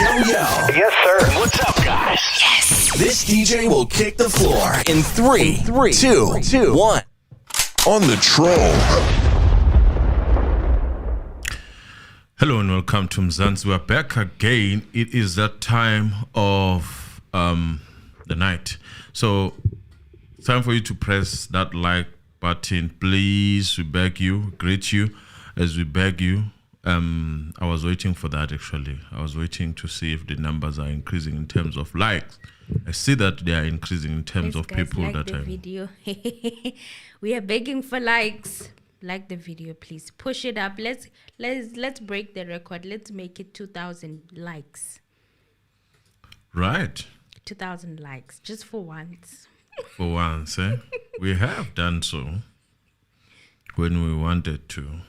Yes, sir. What's up, guys? Yes. This DJ will kick the floor in three, two, 1. On the troll. Hello and welcome to Mzansi. We're back again. It is that time of the night. So it's time for you to press that like button. Please, we beg you, greet you as we beg you. I was waiting for that actually. I was waiting to see if the numbers are increasing in terms of likes. I see that they are increasing in terms of people like that the are video. We are begging for likes. Like the video, please. Push it up. Let's break the record. Let's make it 2,000 likes. right. 2,000 likes, just for once. For once, we have done so when we wanted to.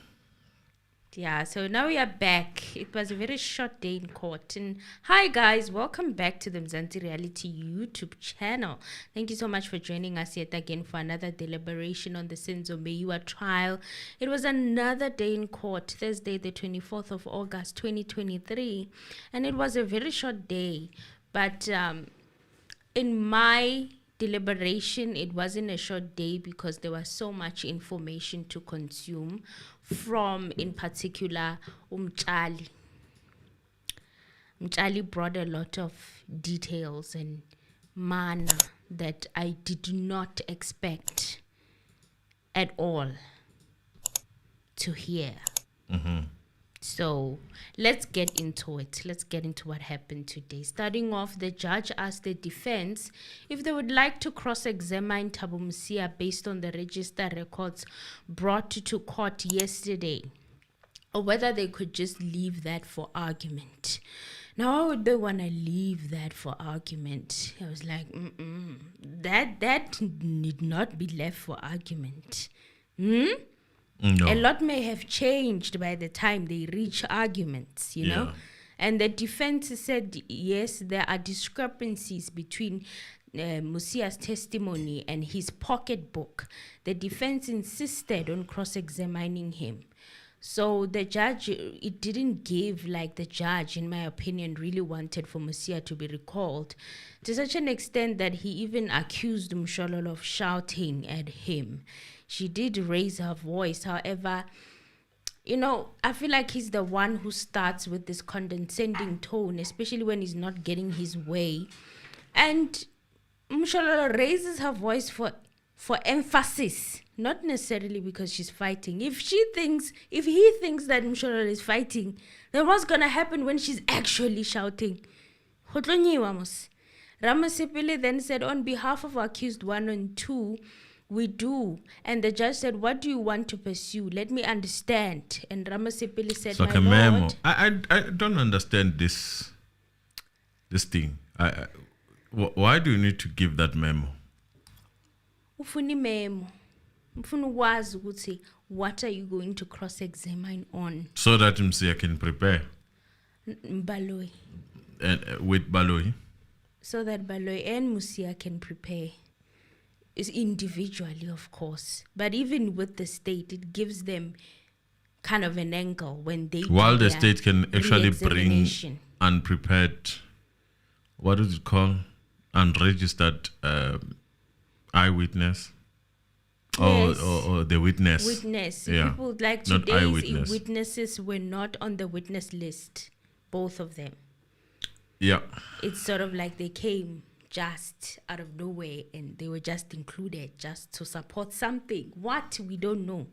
Yeah, so now we are back. It was a very short day in court. And hi guys, welcome back to the Mzansi Reality YouTube channel. Thank you so much for joining us yet again for another deliberation on the Senzo Meyiwa Trial. It was another day in court, Thursday the 24th of August 2023. And it was a very short day. But in my deliberation, it wasn't a short day because there was so much information to consume from, in particular, Mtshali. Mtshali brought a lot of details and manner that I did not expect at all to hear. So let's get into it. Let's get into what happened today. Starting off, the judge asked the defense if they would like to cross-examine Thabo Mosia based on the register records brought to court yesterday, or whether they could just leave that for argument. Now, why would they want to leave that for argument? I was like, that need not be left for argument. No. A lot may have changed by the time they reach arguments, you know. And the defense said, yes, there are discrepancies between Mosia's testimony and his pocketbook. The defense insisted on cross-examining him. So the judge, it didn't give, like the judge, in my opinion, really wanted for Mosia to be recalled to such an extent that he even accused Mshololo of shouting at him. She did raise her voice. However, you know, I feel like he's the one who starts with this condescending tone, especially when he's not getting his way. And Mshololo raises her voice for emphasis, not necessarily because she's fighting. If he thinks that Mshololo is fighting, then what's gonna happen when she's actually shouting? Ramasipili then said, on behalf of accused 1 and 2, we do. And the judge said, what do you want to pursue? Let me understand. And Ramasipili said, It's like my a memo. lord. I don't understand this thing. Why do you need to give that memo? Ufuni memo. Ufuni wazi ukuthi what are you going to cross-examine on? So that Msia can prepare. Baloyi. With Baloyi. So that Baloyi and Mosia can prepare. Is individually, of course. But even with the state, it gives them kind of an angle when they While do the their state can actually bring re-examination. unprepared, what is it called? Unregistered eyewitness? Yes. Or the witness. Witness. Yeah. People like Not today's eyewitness. witnesses were not on the witness list. Both of them. Yeah. It's sort of like they came just out of nowhere and they were just included just to support something. What? We don't know.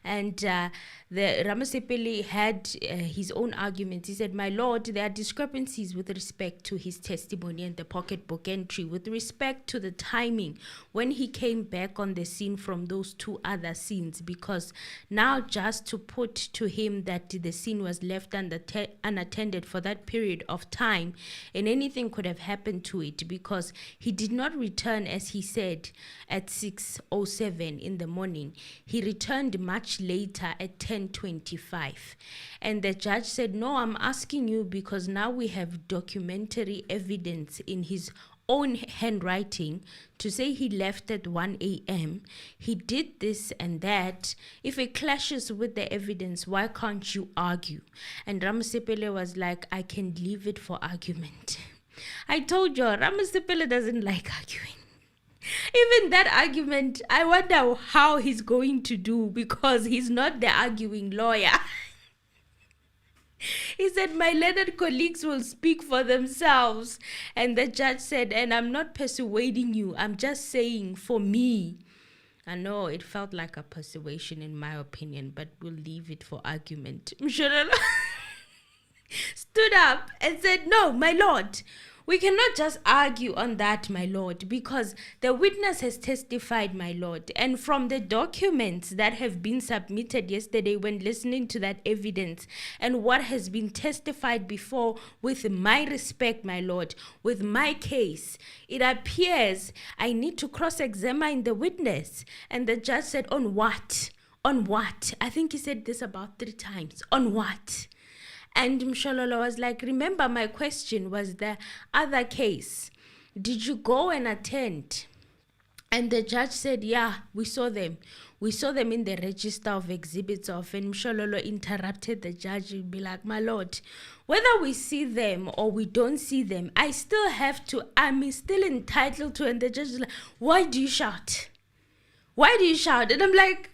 And the Ramasepeli had his own arguments. He said, my lord, there are discrepancies with respect to his testimony and the pocketbook entry, with respect to the timing when he came back on the scene from those 2 other scenes, because now just to put to him that the scene was left unattended for that period of time, and anything could have happened to it, because he did not return, as he said, at 6:07 in the morning. He returned much later at 10:25. And the judge said, no, I'm asking you because now we have documentary evidence in his own handwriting to say he left at 1 a.m., he did this and that. If it clashes with the evidence, why can't you argue? And Ramasipele was like, I can leave it for argument. I told you, Ramasipele doesn't like arguing. Even that argument, I wonder how he's going to do, because he's not the arguing lawyer. He said, my learned colleagues will speak for themselves. And the judge said, and I'm not persuading you, I'm just saying for me. I know it felt like a persuasion in my opinion, but we'll leave it for argument. Mshololo stood up and said, no, my lord, we cannot just argue on that, my lord, because the witness has testified, my lord. And from the documents that have been submitted yesterday when listening to that evidence and what has been testified before, with my respect, my lord, with my case, it appears I need to cross-examine the witness. And the judge said, on what? On what? I think he said this about 3 times. On what? And Mshololo was like, remember my question was the other case. Did you go and attend? And the judge said, yeah, we saw them. We saw them in the register of exhibits of. And Mshololo interrupted the judge and be like, my lord, whether we see them or we don't see them, I'm still entitled to. And the judge is like, why do you shout? Why do you shout? And I'm like,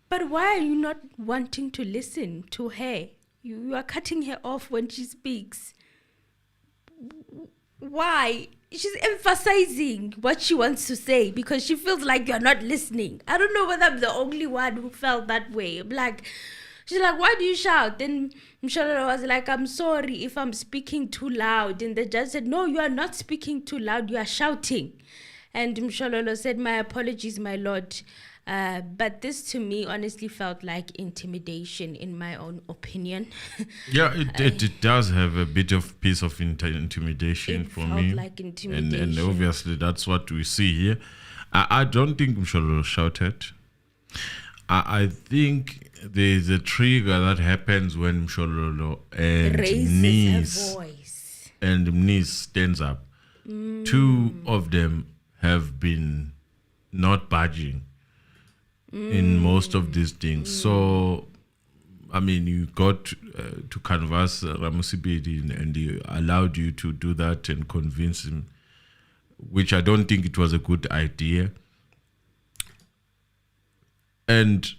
but why are you not wanting to listen to her? You are cutting her off when she speaks. Why? She's emphasizing what she wants to say because she feels like you're not listening. I don't know whether I'm the only one who felt that way. I'm like, she's like, why do you shout? Then Mshololo was like, I'm sorry if I'm speaking too loud. And the judge said, no, you are not speaking too loud. You are shouting. And Mshololo said, my apologies, my lord. But this to me honestly felt like intimidation in my own opinion. Yeah, it does have a bit of piece of intimidation for me. It felt like intimidation. And obviously that's what we see here. I don't think Mshololo shouted. I think there's a trigger that happens when Mshololo and Niece stands up. 2 of them have been not budging in most of these things. So, I mean, you got to canvass Ramusibedi and he allowed you to do that and convince him, which I don't think it was a good idea. And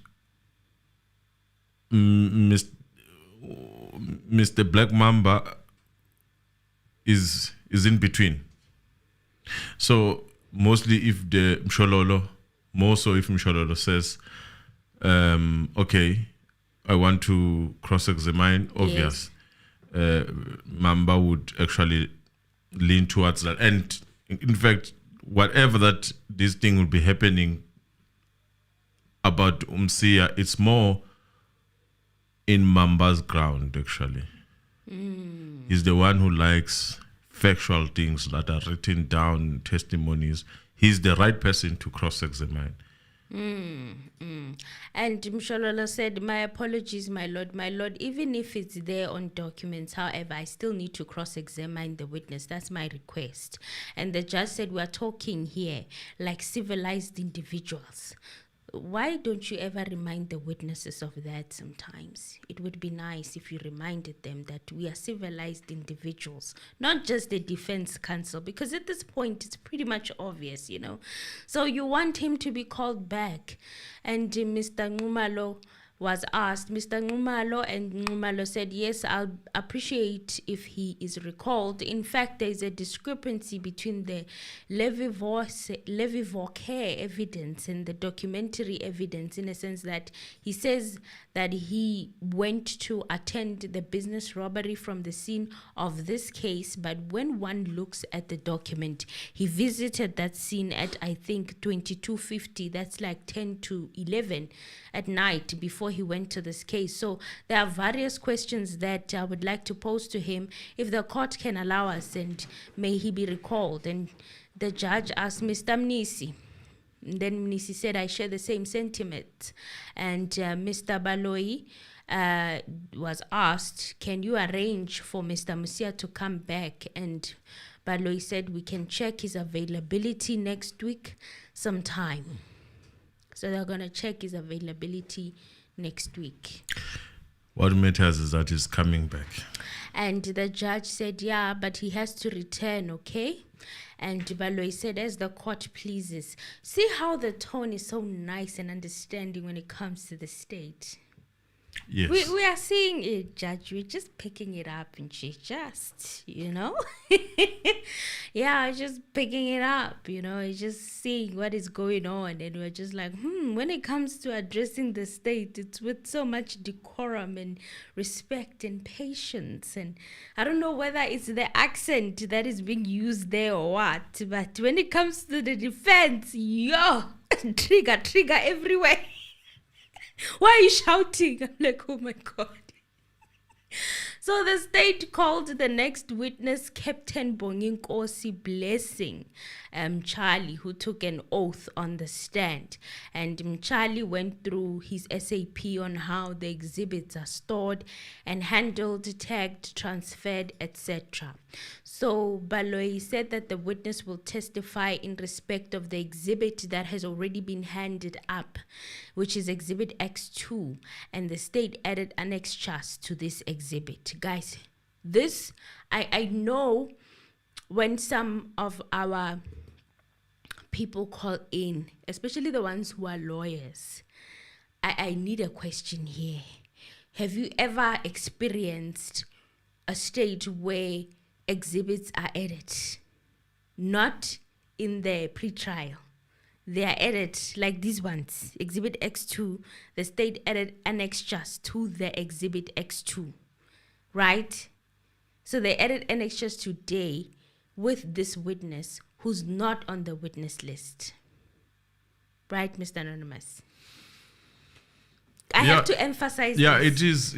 Mr. Black Mamba is in between. So, mostly if the Mshololo, more so if Mshololo says, okay, I want to cross-examine, obvious. Yes. Mamba would actually lean towards that. And in fact, whatever that this thing will be happening about Mosia, it's more in Mamba's ground, actually. He's the one who likes factual things that are written down, testimonies. He's the right person to cross-examine. And Mshololo said, my apologies, my lord, even if it's there on documents, however, I still need to cross-examine the witness. That's my request. And the judge said, we're talking here like civilized individuals. Why don't you ever remind the witnesses of that sometimes? It would be nice if you reminded them that we are civilized individuals, not just the defense counsel, because at this point it's pretty much obvious, you know. So you want him to be called back. And Mr. Nxumalo was asked, Mr. Nxumalo, and Nxumalo said, yes, I'll appreciate if he is recalled. In fact, there's a discrepancy between the Levi-Vorke evidence and the documentary evidence, in a sense that he says that he went to attend the business robbery from the scene of this case, but when one looks at the document, he visited that scene at, I think, 22:50, that's like 10 to 11 at night before he went to this case. So there are various questions that I would like to pose to him if the court can allow us, and may he be recalled. And the judge asked Mr. Mnisi. And then Mnisi said, I share the same sentiment. And Mr. Baloyi was asked, can you arrange for Mr. Mosia to come back? And Baloyi said we can check his availability next week sometime. So they're going to check his availability next week. What matters is that he's coming back. And the judge said, yeah, but he has to return, okay? And Baloyi said, as the court pleases. See how the tone is so nice and understanding when it comes to the state. Yes. We are seeing it, Judge. We're just picking it up and just, yeah, just picking it up, just seeing what is going on. And we're just like, when it comes to addressing the state, it's with so much decorum and respect and patience. And I don't know whether it's the accent that is being used there or what, but when it comes to the defense, trigger everywhere. Why are you shouting? I'm like, oh my God. So the state called the next witness Captain Bonginkosi Blessing Charlie, who took an oath on the stand. And Charlie went through his SAP on how the exhibits are stored and handled, tagged, transferred, etc. So Baloyi said that the witness will testify in respect of the exhibit that has already been handed up, which is Exhibit X2, and the state added annexures to this exhibit. Guys, this, I know when some of our people call in, especially the ones who are lawyers, I need a question here. Have you ever experienced a state where exhibits are added? Not in the pre-trial. They are added like these ones. Exhibit X2, the state added annexures to the Exhibit X2, right? So they added annexures today with this witness who's not on the witness list. Right, Mr. Anonymous? I have to emphasize this.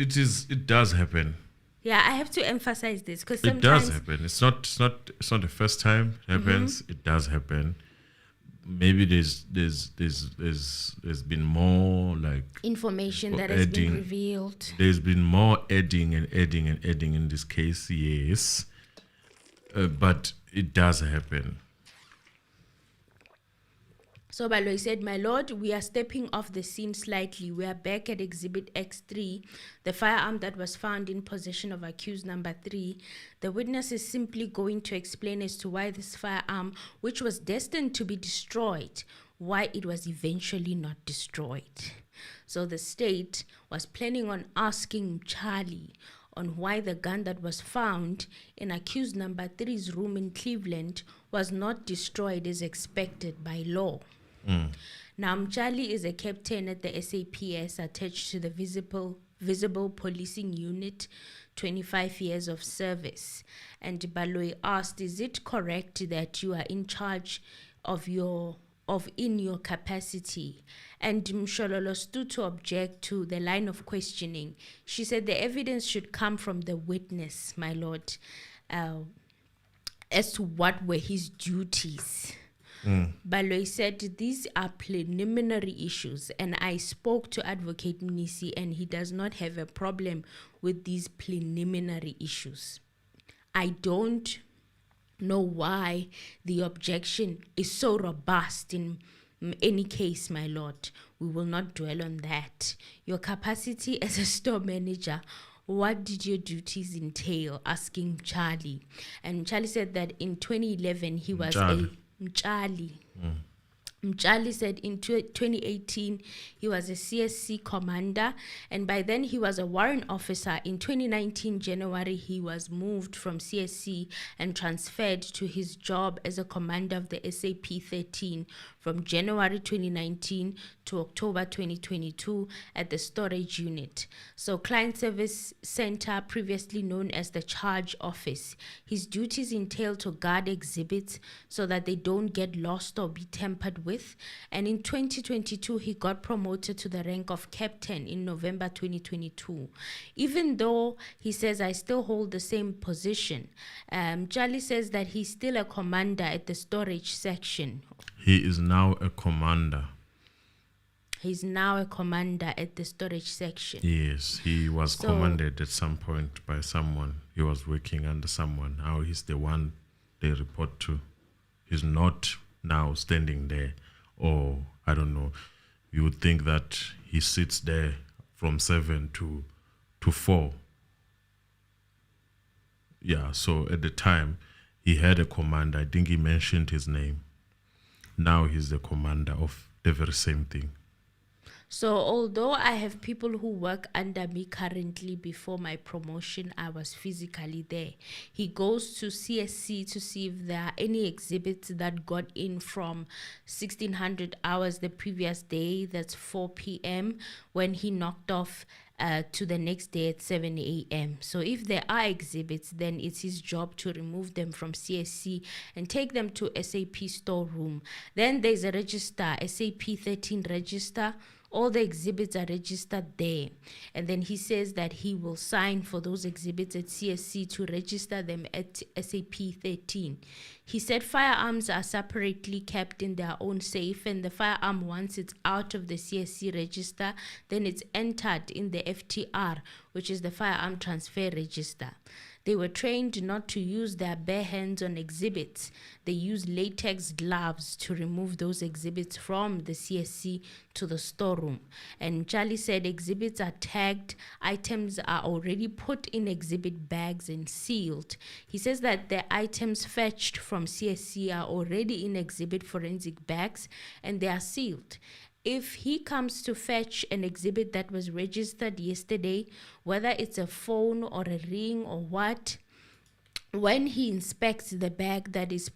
It does happen. Yeah, I have to emphasize this because It sometimes... does happen. It's not the first time it happens. It does happen. Maybe there's been more like information that has been revealed. There's been more adding in this case, yes. But it does happen. So Baloyi said, my lord, we are stepping off the scene slightly. We are back at Exhibit X3, the firearm that was found in possession of accused number 3. The witness is simply going to explain as to why this firearm, which was destined to be destroyed, why it was eventually not destroyed. So the state was planning on asking Charlie on why the gun that was found in accused number 3's room in Cleveland was not destroyed as expected by law. Now, Mchali is a captain at the SAPS attached to the Visible Policing Unit, 25 years of service. And Baloyi asked, is it correct that you are in charge of in your capacity? And Mshololo stood to object to the line of questioning. She said the evidence should come from the witness, my lord, as to what were his duties. Baloyi said these are preliminary issues, and I spoke to Advocate Mnisi, and he does not have a problem with these preliminary issues. I don't know why the objection is so robust in any case, my lord. We will not dwell on that. Your capacity as a store manager, what did your duties entail? Asking Charlie. And Charlie said that in 2011 he was Mchali. Mchali said in 2018 he was a CSC commander, and by then he was a warrant officer. In 2019 January he was moved from CSC and transferred to his job as a commander of the SAP 13 from January 2019 to October 2022 at the storage unit. So Client Service Center, previously known as the Charge Office. His duties entail to guard exhibits so that they don't get lost or be tampered with. And in 2022, he got promoted to the rank of captain in November 2022. Even though he says, I still hold the same position, Charlie says that he's still a commander at the storage section. He is now a commander. He's now a commander at the storage section. Yes, he was commanded at some point by someone. He was working under someone. Now he's the they report to. He's not now standing there, or I don't know. You would think that he sits there from 7 to 4. Yeah, so at the time, he had a commander. I think he mentioned his name. Now he's the commander of the very same thing. So although I have people who work under me currently, before my promotion, I was physically there. He goes to CSC to see if there are any exhibits that got in from 1600 hours the previous day, that's 4 p.m., when he knocked off to the next day at 7 a.m. So if there are exhibits, then it's his job to remove them from CSC and take them to SAP storeroom. Then there's a register, SAP 13 register. All the exhibits are registered there. And then he says that he will sign for those exhibits at CSC to register them at SAP 13. He said firearms are separately kept in their own safe, and the firearm, once it's out of the CSC register, then it's entered in the FTR, which is the firearm transfer register. They were trained not to use their bare hands on exhibits. They use latex gloves to remove those exhibits from the CSC to the storeroom. And Charlie said exhibits are tagged, items are already put in exhibit bags and sealed. He says that the items fetched from CSC are already in exhibit forensic bags and they are sealed. If he comes to fetch an exhibit that was registered yesterday, whether it's a phone or a ring or what, when he inspects the bag, that is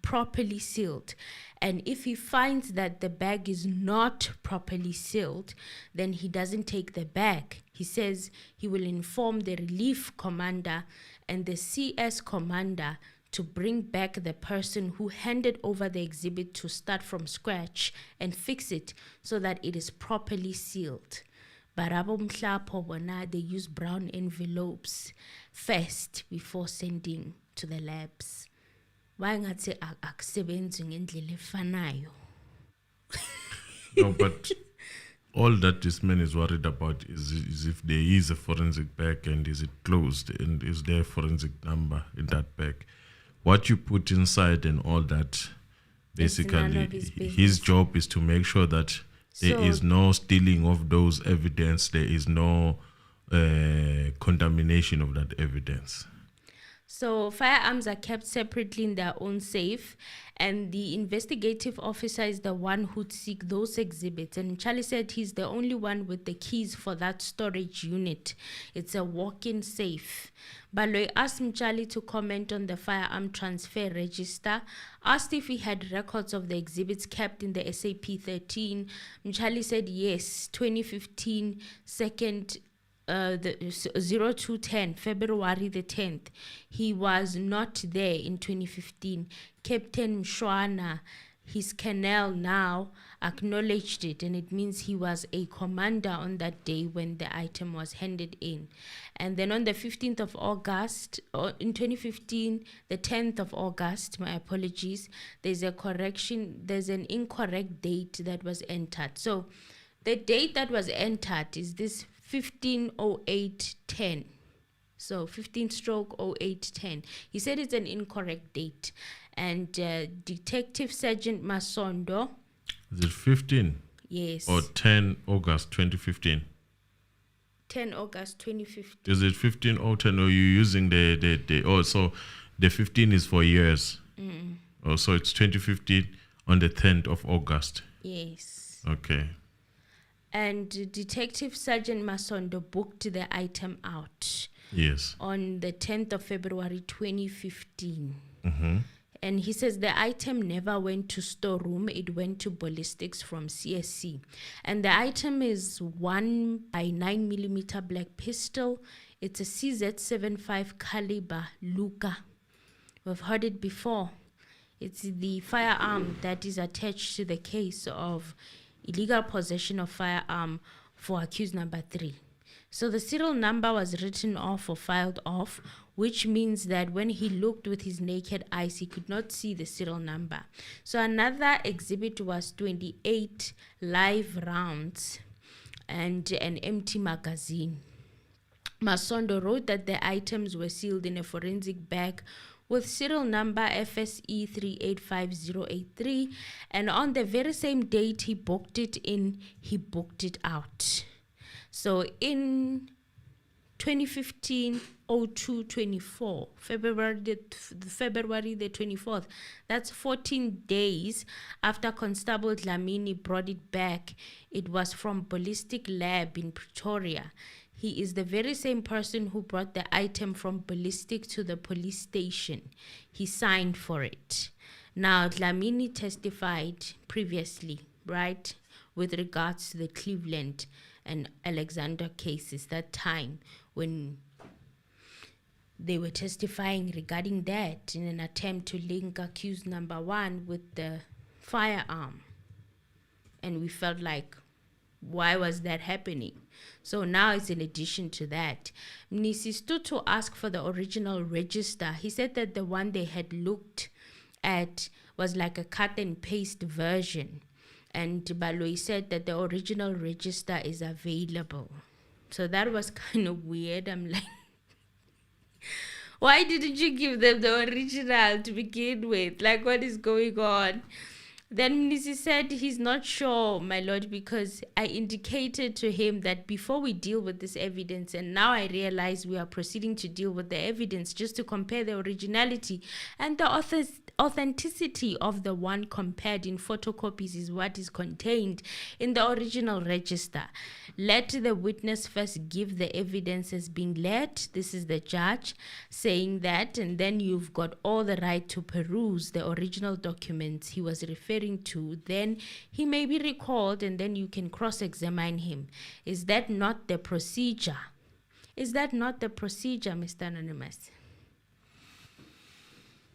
properly sealed, and if he finds that the bag is not properly sealed, then he doesn't take the bag. He says he will inform the relief commander and the CS commander to bring back the person who handed over the exhibit to start from scratch and fix it so that it is properly sealed. Barabo Mhlapo bona, they use brown envelopes first before sending to the labs. Why ngathi akusebenzi ngendlela efanayo? No, but all that this man is worried about is if there is a forensic bag and is it closed and is there a forensic number in that bag. What you put inside and all that, basically, his job is to make sure that there is no stealing of those evidence, there is no contamination of that evidence. So firearms are kept separately in their own safe, and the investigative officer is the one who'd seek those exhibits. And Charlie said he's the only one with the keys for that storage unit. It's a walk-in safe. Baloy asked Mchali to comment on the firearm transfer register, asked if he had records of the exhibits kept in the SAP 13. Mchali said yes, 2015, the 0210, February the 10th. He was not there in 2015. Captain Mshwana, his colonel now, acknowledged it, and it means he was a commander on that day when the item was handed in. And then on the 15th of August, or in 2015, the 10th of August, my apologies, there's a correction, there's an incorrect date that was entered. So the date that was entered is this 150810. So 15/0810. He said it's an incorrect date. And Detective Sergeant Masondo. Is it 15? Yes. Or 10 August 2015? 10 August 2015. Is it 15 or 10? Or are you using the so the 15 is for years? Oh, so it's 2015 on the 10th of August? Yes. Okay. And Detective Sergeant Masondo booked the item out. Yes. On the 10th of February 2015. Mm-hmm. And he says the item never went to storeroom, it went to ballistics from CSC. And the item is 1x9mm black pistol. It's a CZ75 caliber Luka. We've heard it before. It's the firearm that is attached to the case of illegal possession of firearm for accused number 3. So the serial number was written off or filed off, which means that when he looked with his naked eyes, he could not see the serial number. So another exhibit was 28 live rounds and an empty magazine. Masondo wrote that the items were sealed in a forensic bag with serial number FSE 385083, and on the very same date he booked it in, he booked it out. So in 2015 02/24, February the 24th, that's 14 days after Constable Dlamini brought it back. It was from ballistic lab in Pretoria. He is the very same person who brought the item from ballistic to the police station. He signed for it. Now, Dlamini testified previously, right, with regards to the Cleveland and Alexander cases, that time when they were testifying regarding that in an attempt to link accused number 1 with the firearm. And we felt like, why was that happening? So now it's in addition to that. Mnisi stood to ask for the original register. He said that the one they had looked at was like a cut and paste version. And Baloi said that the original register is available. So that was kind of weird. I'm like, why didn't you give them the original to begin with? Like, what is going on? Then Mnisi said he's not sure, my lord, because I indicated to him that before we deal with this evidence, and now I realize we are proceeding to deal with the evidence just to compare the originality and the authenticity of the one compared in photocopies is what is contained in the original register. Let the witness first give the evidence as being led. This is the judge saying that, and then you've got all the right to peruse the original documents he was referring to. Then he may be recalled and then you can cross-examine him. Is that not the procedure? Is that not the procedure, Mr. Anonymous?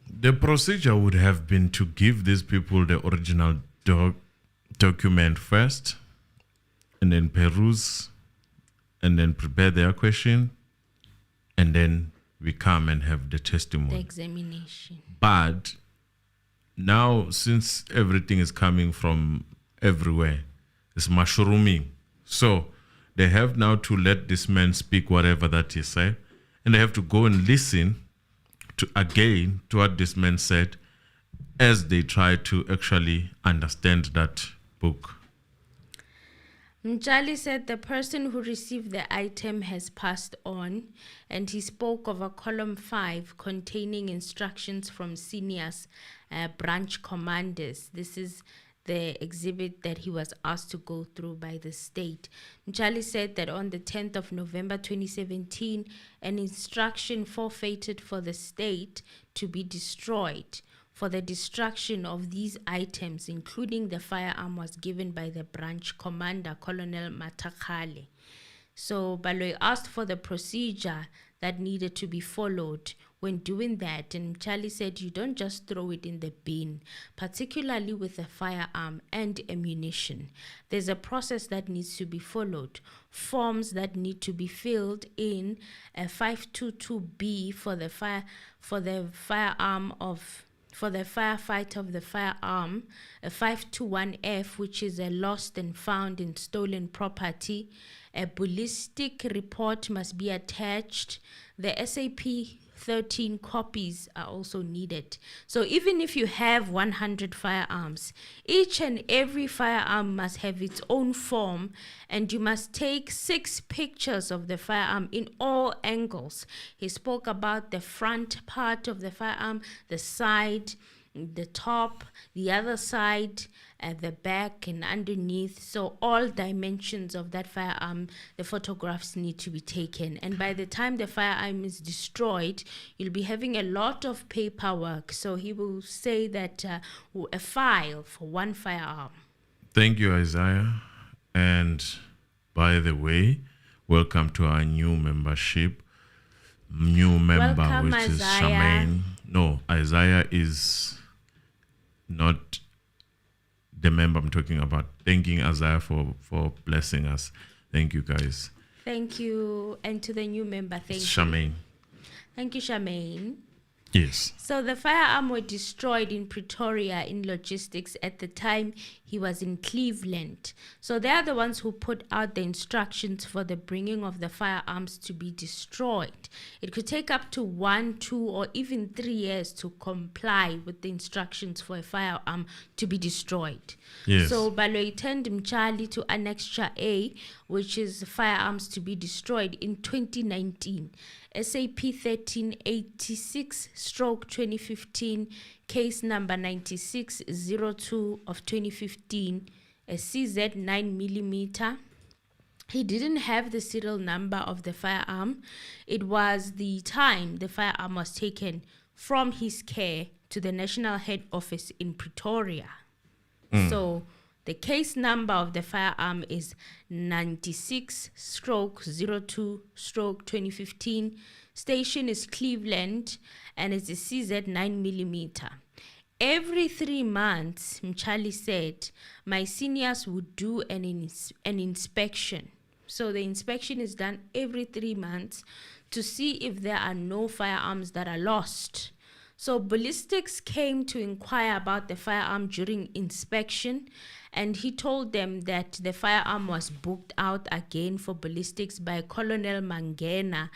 The procedure would have been to give these people the original document first, and then peruse, and then prepare their question, and then we come and have the testimony. The examination. But now, since everything is coming from everywhere, it's mushrooming. So they have now to let this man speak whatever that he said, and they have to go and listen to what this man said as they try to actually understand that book. Mjali said the person who received the item has passed on, and he spoke of a column 5 containing instructions from seniors, branch commanders. This is the exhibit that he was asked to go through by the state. Mjali said that on the 10th of November 2017, an instruction forfeited for the state to be destroyed for the destruction of these items, including the firearm, was given by the branch commander, Colonel Matakale. So Baloi asked for the procedure that needed to be followed when doing that, and Mchali said you don't just throw it in the bin, particularly with a firearm and ammunition. There's a process that needs to be followed, forms that need to be filled in, a 522B for the firefight of the firearm, a 521F, which is a lost and found and stolen property. A ballistic report must be attached. The SAP 13 copies are also needed. So even if you have 100 firearms, each and every firearm must have its own form, and you must take 6 pictures of the firearm in all angles. He spoke about the front part of the firearm, the side, the top, the other side, the back and underneath. So all dimensions of that firearm, the photographs need to be taken. And by the time the firearm is destroyed, you'll be having a lot of paperwork. So he will say that a file for one firearm. Thank you, Isaiah. And by the way, welcome to our new membership. New member, Welcome, which is Isaiah. Charmaine. No, Isaiah is not the member I'm talking about. Thanking Isaiah for blessing us. Thank you, guys. Thank you. And to the new member, thank you. Charmaine. Thank you, Charmaine. Yes. So the firearm were destroyed in Pretoria in logistics. At the time, he was in Cleveland. So they are the ones who put out the instructions for the bringing of the firearms to be destroyed. It could take up to 1, 2, or even 3 years to comply with the instructions for a firearm to be destroyed. Yes. So Baloyi turned Mchali to Annexure A, which is firearms to be destroyed in 2019. SAP 1386/2015, case number 9602 of 2015, a CZ 9mm. He didn't have the serial number of the firearm. It was the time the firearm was taken from his care to the national head office in Pretoria. So the case number of the firearm is 96/02/2015. Station is Cleveland, and it's a CZ 9mm. Every 3 months, Mchali said, my seniors would do an inspection. So the inspection is done every 3 months to see if there are no firearms that are lost. So ballistics came to inquire about the firearm during inspection, and he told them that the firearm was booked out again for ballistics by Colonel Mangena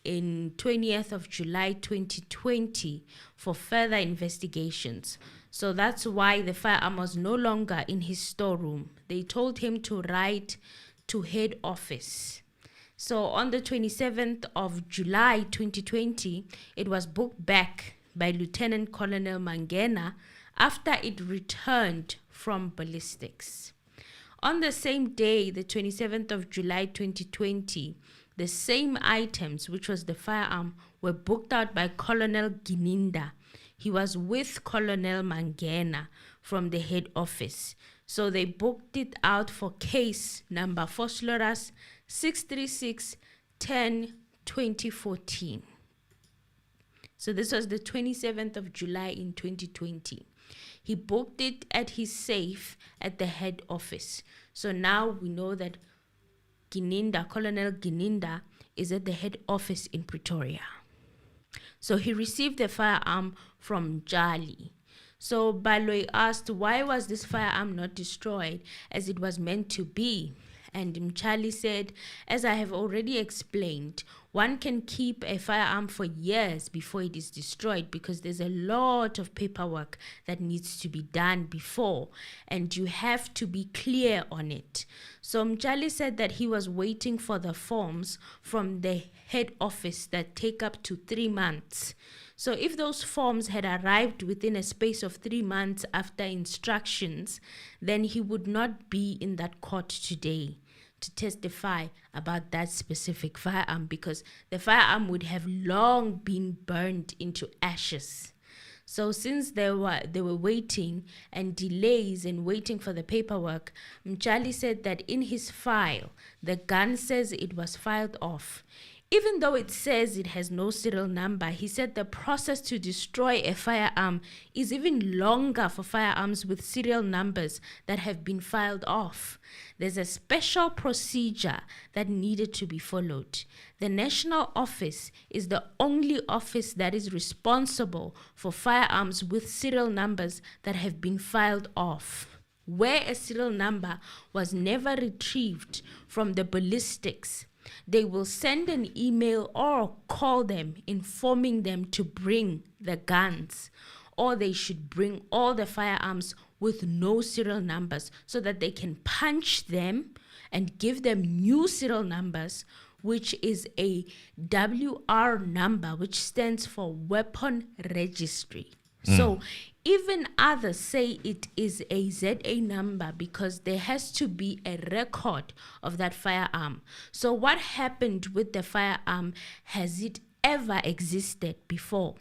in 20th of July 2020 for further investigations. So that's why the firearm was no longer in his storeroom. They told him to write to head office. So on the 27th of July 2020, it was booked back by Lieutenant Colonel Mangena after it returned from ballistics. On the same day, the 27th of July 2020, the same items, which was the firearm, were booked out by Colonel Gininda. He was with Colonel Mangena from the head office. So they booked it out for case number Phosphorus 636-10-2014. So this was the 27th of July in 2020. He booked it at his safe at the head office. So now we know that Colonel Gininda is at the head office in Pretoria. So he received the firearm from Jali. So Baloyi asked, why was this firearm not destroyed as it was meant to be? And Mchali said, as I have already explained, one can keep a firearm for years before it is destroyed because there's a lot of paperwork that needs to be done before, and you have to be clear on it. So Mchali said that he was waiting for the forms from the head office that take up to 3 months. So if those forms had arrived within a space of 3 months after instructions, then he would not be in that court today to testify about that specific firearm, because the firearm would have long been burned into ashes. So since they were waiting and delays and waiting for the paperwork, Mchali said that in his file, the gun says it was filed off. Even though it says it has no serial number, he said the process to destroy a firearm is even longer for firearms with serial numbers that have been filed off. There's a special procedure that needed to be followed. The National Office is the only office that is responsible for firearms with serial numbers that have been filed off. Where a serial number was never retrieved from the ballistics, they will send an email or call them informing them to bring the guns, or they should bring all the firearms with no serial numbers so that they can punch them and give them new serial numbers, which is a WR number, which stands for Weapon Registry. So even others say it is a ZA number because there has to be a record of that firearm. So what happened with the firearm? Has it ever existed before?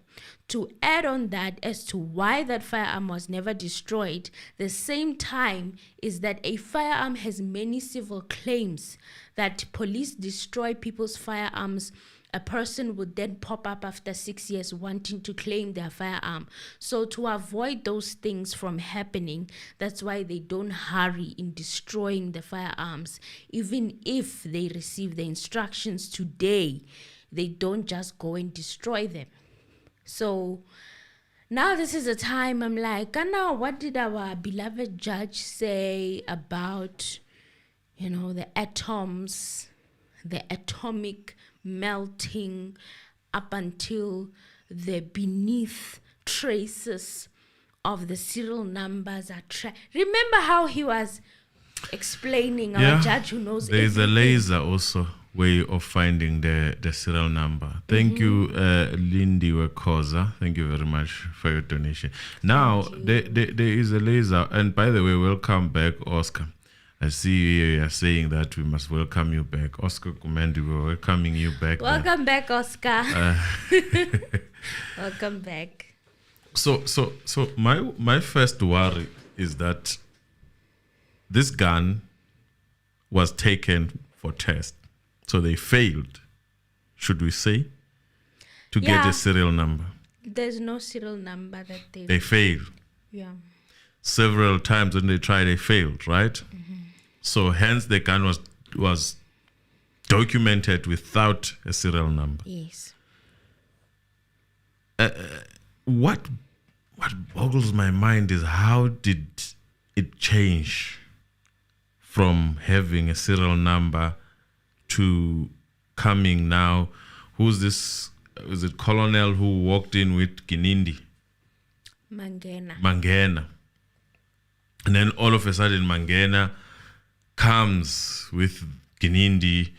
To add on that as to why that firearm was never destroyed, the same time is that a firearm has many civil claims that police destroy people's firearms. A person would then pop up after 6 years wanting to claim their firearm. So to avoid those things from happening, that's why they don't hurry in destroying the firearms. Even if they receive the instructions today, they don't just go and destroy them. So now this is a time I'm like, now what did our beloved judge say about, the atoms, the atomic melting up until the beneath traces of the serial numbers are Remember how he was explaining, our judge who knows there is everything. a laser also way of finding the serial number. Thank you, Lindy Wekoza. Thank you very much for your donation. Now, there is a laser. And by the way, welcome back, Oscar. I see you are saying that we must welcome you back. Oscar Kumendi, we're welcoming you back. Welcome back, Oscar. Welcome back. So my first worry is that this gun was taken for test. So they failed, should we say, to get a serial number. There's no serial number that they failed. Yeah. Several times when they tried, they failed, right? Mm-hmm. So hence the gun was documented without a serial number. Yes. What boggles my mind is how did it change from having a serial number to coming now? Who's this? Is it Colonel who walked in with Ginindi? Mangena. And then all of a sudden Mangena comes with Ginindi.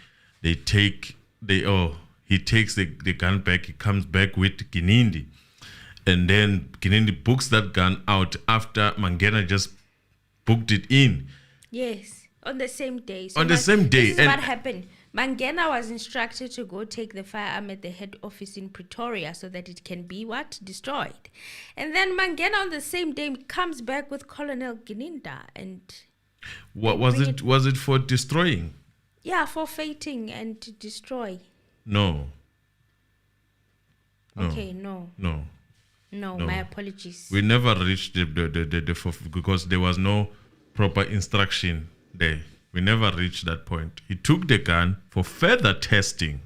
He takes the gun back. He comes back with Ginindi. And then Ginindi books that gun out after Mangena just booked it in. Yes, on the same day. So on the same day. This is what happened. Mangena was instructed to go take the firearm at the head office in Pretoria so that it can be destroyed. And then Mangena on the same day comes back with Colonel Gininda and what was it? Was it for destroying? Yeah, for fating and to destroy. No. Okay, no, my apologies. We never reached the because there was no proper instruction there. We never reached that point. He took the gun for further testing.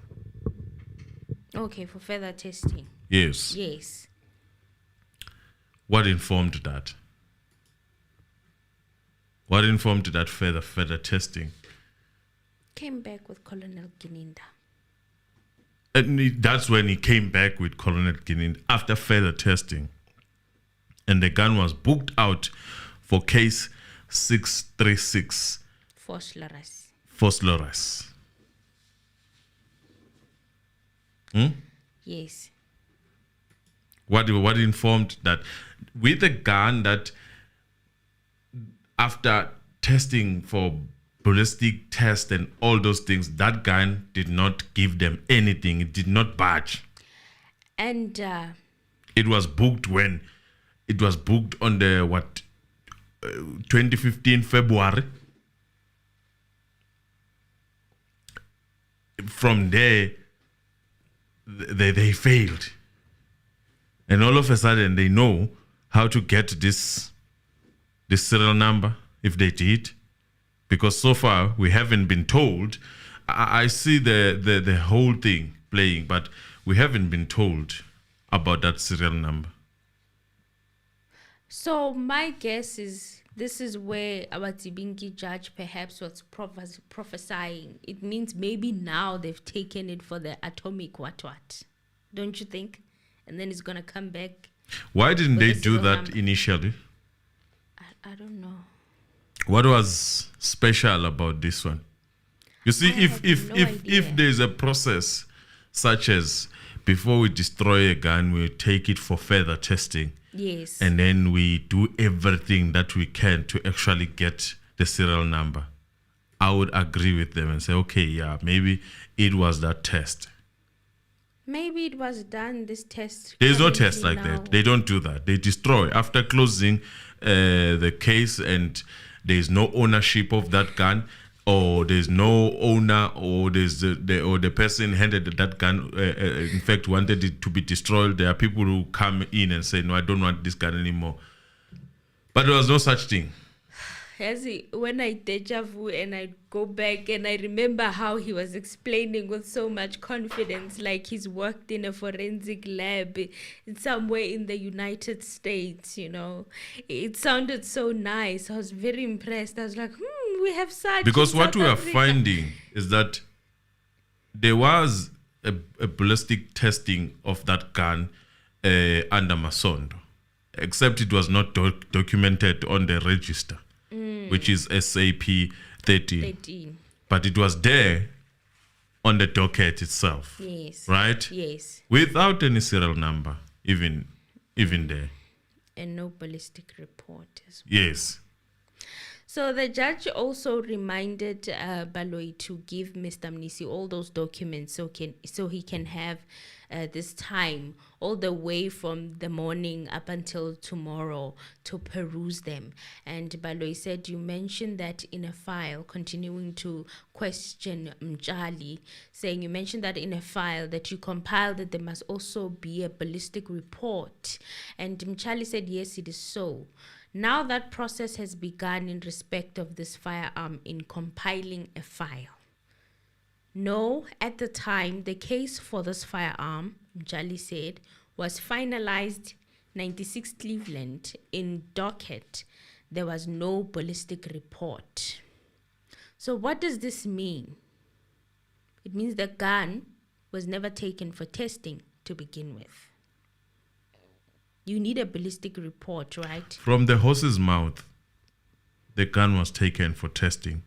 Okay, for further testing. Yes. Yes. What informed that? What informed that further testing? Came back with Colonel Gininda. And that's when he came back with Colonel Gininda after further testing. And the gun was booked out for case 636. Phosphorus. Yes. What informed that with a gun that after testing for ballistic test and all those things, that gun did not give them anything. It did not budge. And it was booked when? It was booked on the 2015 February. From there, they failed. And all of a sudden, they know how to get this serial number, if they did. Because so far, we haven't been told. I see the whole thing playing, but we haven't been told about that serial number. So my guess is this is where our Tibingi judge perhaps was prophesying. It means maybe now they've taken it for the atomic what. Don't you think? And then it's going to come back. Why didn't they do that initially? I don't know. What was special about this one? You see, if there's a process such as before we destroy a gun, we take it for further testing. Yes. And then we do everything that we can to actually get the serial number. I would agree with them and say, okay, yeah, maybe it was that test. Maybe it was done, this test. There's no test like that. They don't do that. They destroy. After closing the case and there's no ownership of that gun, or there's no owner, or there's the person handed that gun, in fact, wanted it to be destroyed. There are people who come in and say, no, I don't want this gun anymore. But there was no such thing. When I deja vu and I go back and I remember how he was explaining with so much confidence, like he's worked in a forensic lab somewhere in the United States, It sounded so nice. I was very impressed. I was like, we have such. Because in what South we are Africa. finding is that there was a ballistic testing of that gun under Masondo, except it was not documented on the register, which is SAP 13. But it was there on the docket itself. Yes. Right? Yes. Without any serial number, even there. And no ballistic report as well. Yes. So the judge also reminded Baloyi to give Mr. Mnisi all those documents so he can have this time all the way from the morning up until tomorrow to peruse them. And Baloyi said, you mentioned that in a file, continuing to question Mtshali, saying you mentioned that in a file that you compiled that there must also be a ballistic report. And Mtshali said, yes, it is so. Now that process has begun in respect of this firearm in compiling a file. No, at the time, the case for this firearm, Mtshali said, was finalized 96 Cleveland in docket. There was no ballistic report. So what does this mean? It means the gun was never taken for testing to begin with. You need a ballistic report, right? From the horse's mouth, the gun was taken for testing.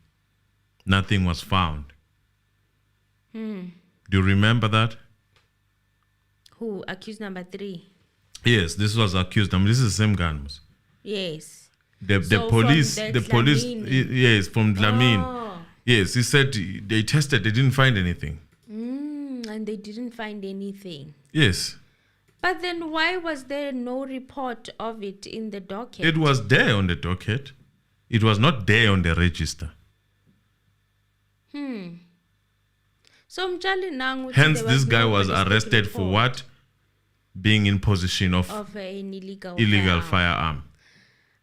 Nothing was found. Do you remember that? Who? Accused number 3? Yes, this was accused. This is the same gun. Yes. The So police, from the police, Dlamini. yes, from Dlamini. Oh. Yes, he said they tested, they didn't find anything. And they didn't find anything. Yes. But then why was there no report of it in the docket? It was there on the docket. It was not there on the register. So Mtshali Nangu, Hence, there this guy no was ballistic arrested for report what? Being in possession of an illegal firearm.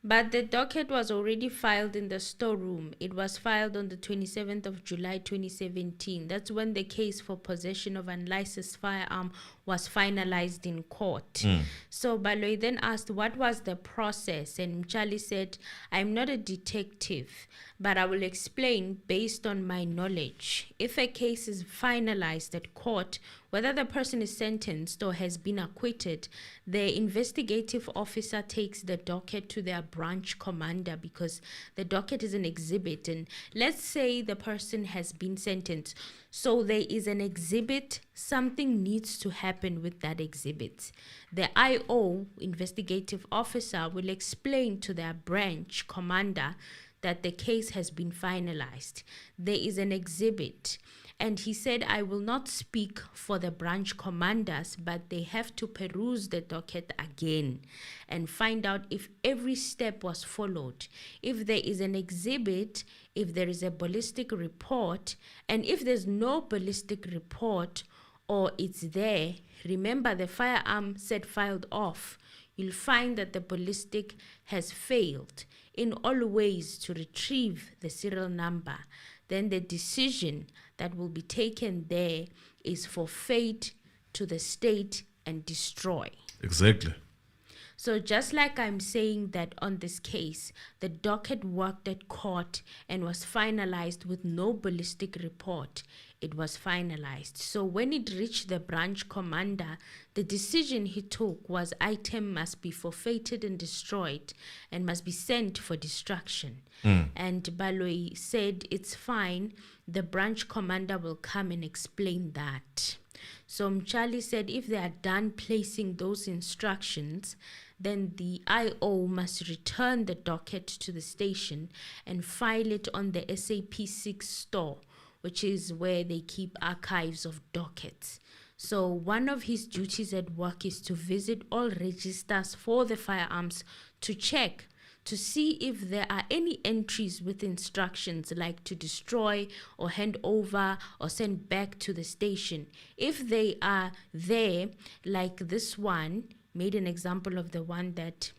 But the docket was already filed in the storeroom. It was filed on the 27th of July 2017. That's when the case for possession of unlicensed firearm was finalized in court. So Baloyi then asked, what was the process? And Mtshali said, I'm not a detective, but I will explain based on my knowledge. If a case is finalized at court, whether the person is sentenced or has been acquitted, the investigative officer takes the docket to their branch commander because the docket is an exhibit. And let's say the person has been sentenced. So there is an exhibit, something needs to happen with that exhibit. The IO, investigative officer, will explain to their branch commander that the case has been finalized. There is an exhibit. And he said, I will not speak for the branch commanders, but they have to peruse the docket again and find out if every step was followed. If there is an exhibit, if there is a ballistic report, and if there's no ballistic report or it's there, remember the firearm said filed off, you'll find that the ballistic has failed in all ways to retrieve the serial number. Then the decision that will be taken there is for fate to the state and destroy. Exactly. So just like I'm saying that on this case, the docket worked at court and was finalized with no ballistic report, it was finalized. So when it reached the branch commander, the decision he took was item must be forfeited and destroyed and must be sent for destruction. And Baloyi said, it's fine, the branch commander will come and explain that. So Mtshali said if they are done placing those instructions, then the IO must return the docket to the station and file it on the SAP6 store, which is where they keep archives of dockets. So one of his duties at work is to visit all registers for the firearms to check, to see if there are any entries with instructions like to destroy or hand over or send back to the station. If they are there, like this one, made an example of the one that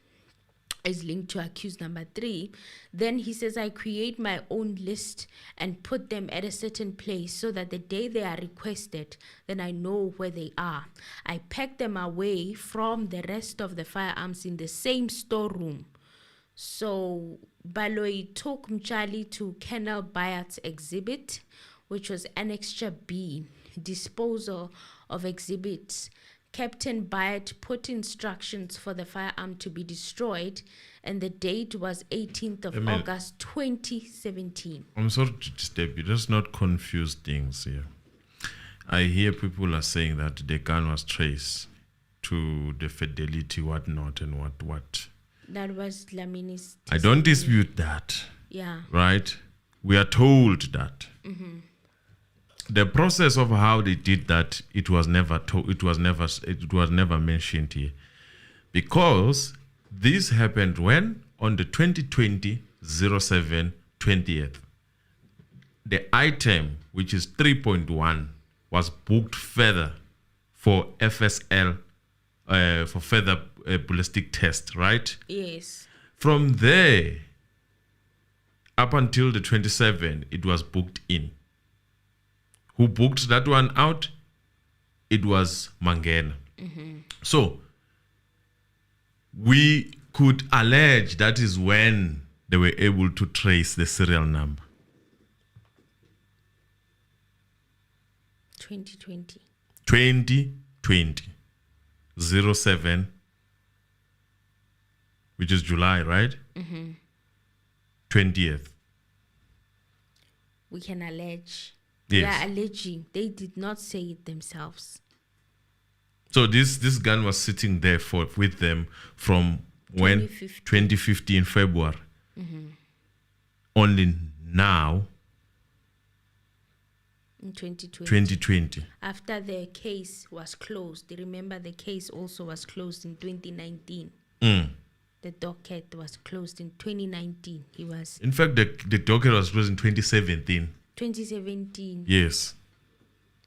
is linked to accused number 3. Then he says, I create my own list and put them at a certain place so that the day they are requested, then I know where they are. I pack them away from the rest of the firearms in the same storeroom. So Baloyi took Mchali to Colonel Bayat's exhibit, which was Annexure B, disposal of exhibits. Captain Bayat put instructions for the firearm to be destroyed, and the date was 18th of August 2017. I'm sorry to disturb you. Let's not confuse things here. I hear people are saying that the gun was traced to the Fidelity, whatnot, and what. That was Lamini's testimony. I don't dispute that. Yeah. Right? We are told that. Mm-hmm. The process of how they did that, it was never mentioned here, because this happened when on the 2020-07-20th, the item, which is 3.1, was booked further for FSL, for further ballistic test, right? Yes. From there up until the 27th, it was booked in. Who booked that one out? It was Mangena. Mm-hmm. So we could allege that is when they were able to trace the serial number. 2020. 07, which is July, right? Mm-hmm. 20th. We can allege. Yes. They are alleging. They did not say it themselves. So this gun was sitting there with them from when? 2015 February. Mm-hmm. Only now. In 2020. 2020. After the case was closed. Remember, the case also was closed in 2019. The docket was closed in 2019. In fact, the docket was closed in 2017. 2017. Yes.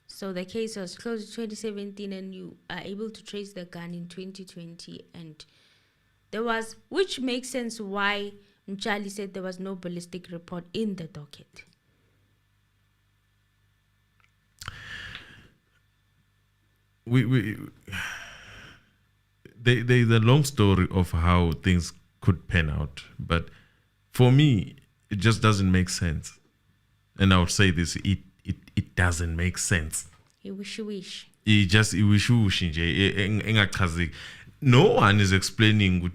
So the case was closed in 2017, and you are able to trace the gun in 2020, and there was, which makes sense why Mchali said there was no ballistic report in the docket. There's a long story of how things could pan out, but for me, it just doesn't make sense. And I would say this: it doesn't make sense. You wish. No one is explaining.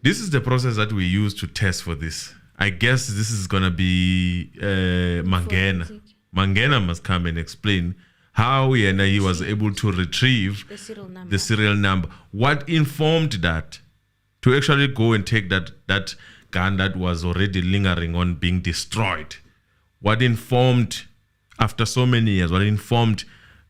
This is the process that we use to test for this. I guess this is gonna be Mangena. Mangena must come and explain how he was able to retrieve the serial number. What informed that to actually go and take that gun that was already lingering on being destroyed? What informed, after so many years, what informed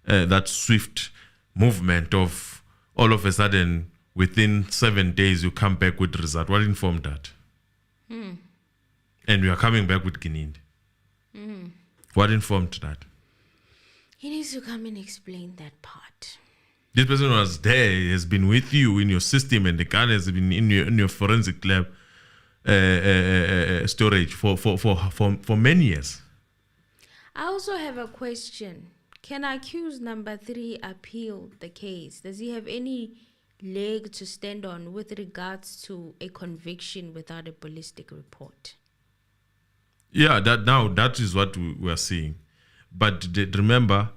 that swift movement of all of a sudden, within 7 days, you come back with result? What informed that? And we are coming back with Kinindi. What informed that? He needs to come and explain that part. This person was there, has been with you in your system, and the gun has been in your forensic lab storage for many years. I also have a question. Can accused number 3 appeal the case? Does he have any leg to stand on with regards to a conviction without a ballistic report? Yeah, that is what we are seeing. But remember,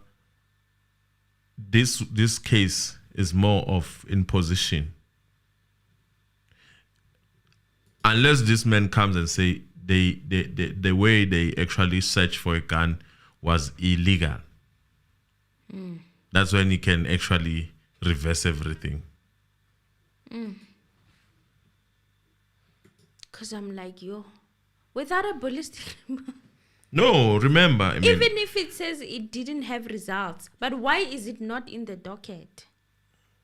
this case is more of imposition. Unless this man comes and say the way they actually searched for a gun was illegal. That's when he can actually reverse everything. Because I'm like, without a ballistic... No, remember... Even if it says it didn't have results, but why is it not in the docket?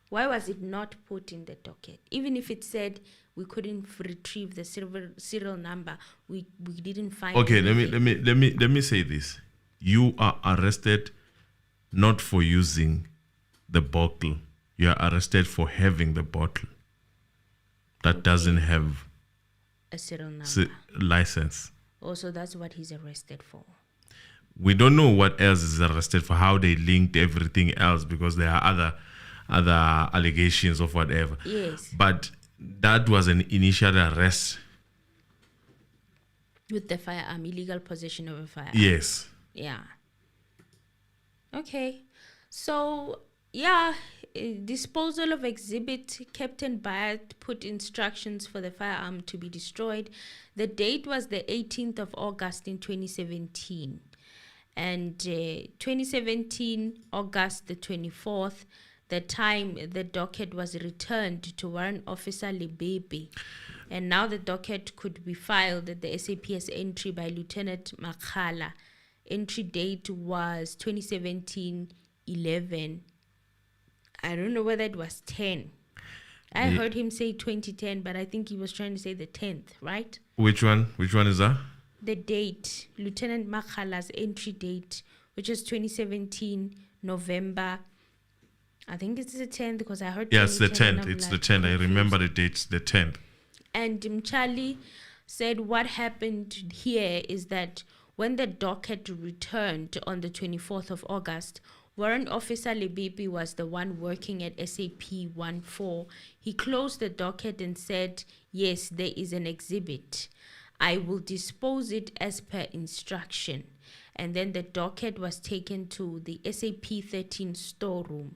Why was it not put in the docket? Even if it said we couldn't retrieve the serial number, we didn't find. Okay, anything. let me say this: you are arrested not for using the bottle. You are arrested for having the bottle that doesn't have a serial number. License. Also, that's what he's arrested for. We don't know what else is arrested for, how they linked everything else, because there are other allegations of whatever. Yes. But that was an initial arrest. With the firearm, illegal possession of a firearm. Yes. Yeah. Okay. So, yeah, disposal of exhibit. Captain Bayat put instructions for the firearm to be destroyed. The date was the 18th of August in 2017. And 2017, August the 24th, the time the docket was returned to Warrant Officer Lebebe. And now the docket could be filed at the SAPS entry by Lieutenant Makhala. Entry date was 2017-11. I don't know whether it was 10. I heard him say 2010, but I think he was trying to say the 10th, right? Which one? Which one is that? The date, Lieutenant Makhala's entry date, which is 2017, November. I think it's the 10th because I heard. Yes, the 10th. I'm It's like the 10th. I confused. remember the dates, the 10th. And Mchali said what happened here is that when the docket returned on the 24th of August, Warrant Officer Lebipi was the one working at SAP 14. He closed the docket and said, yes, there is an exhibit. I will dispose it as per instruction. And then the docket was taken to the SAP 13 storeroom.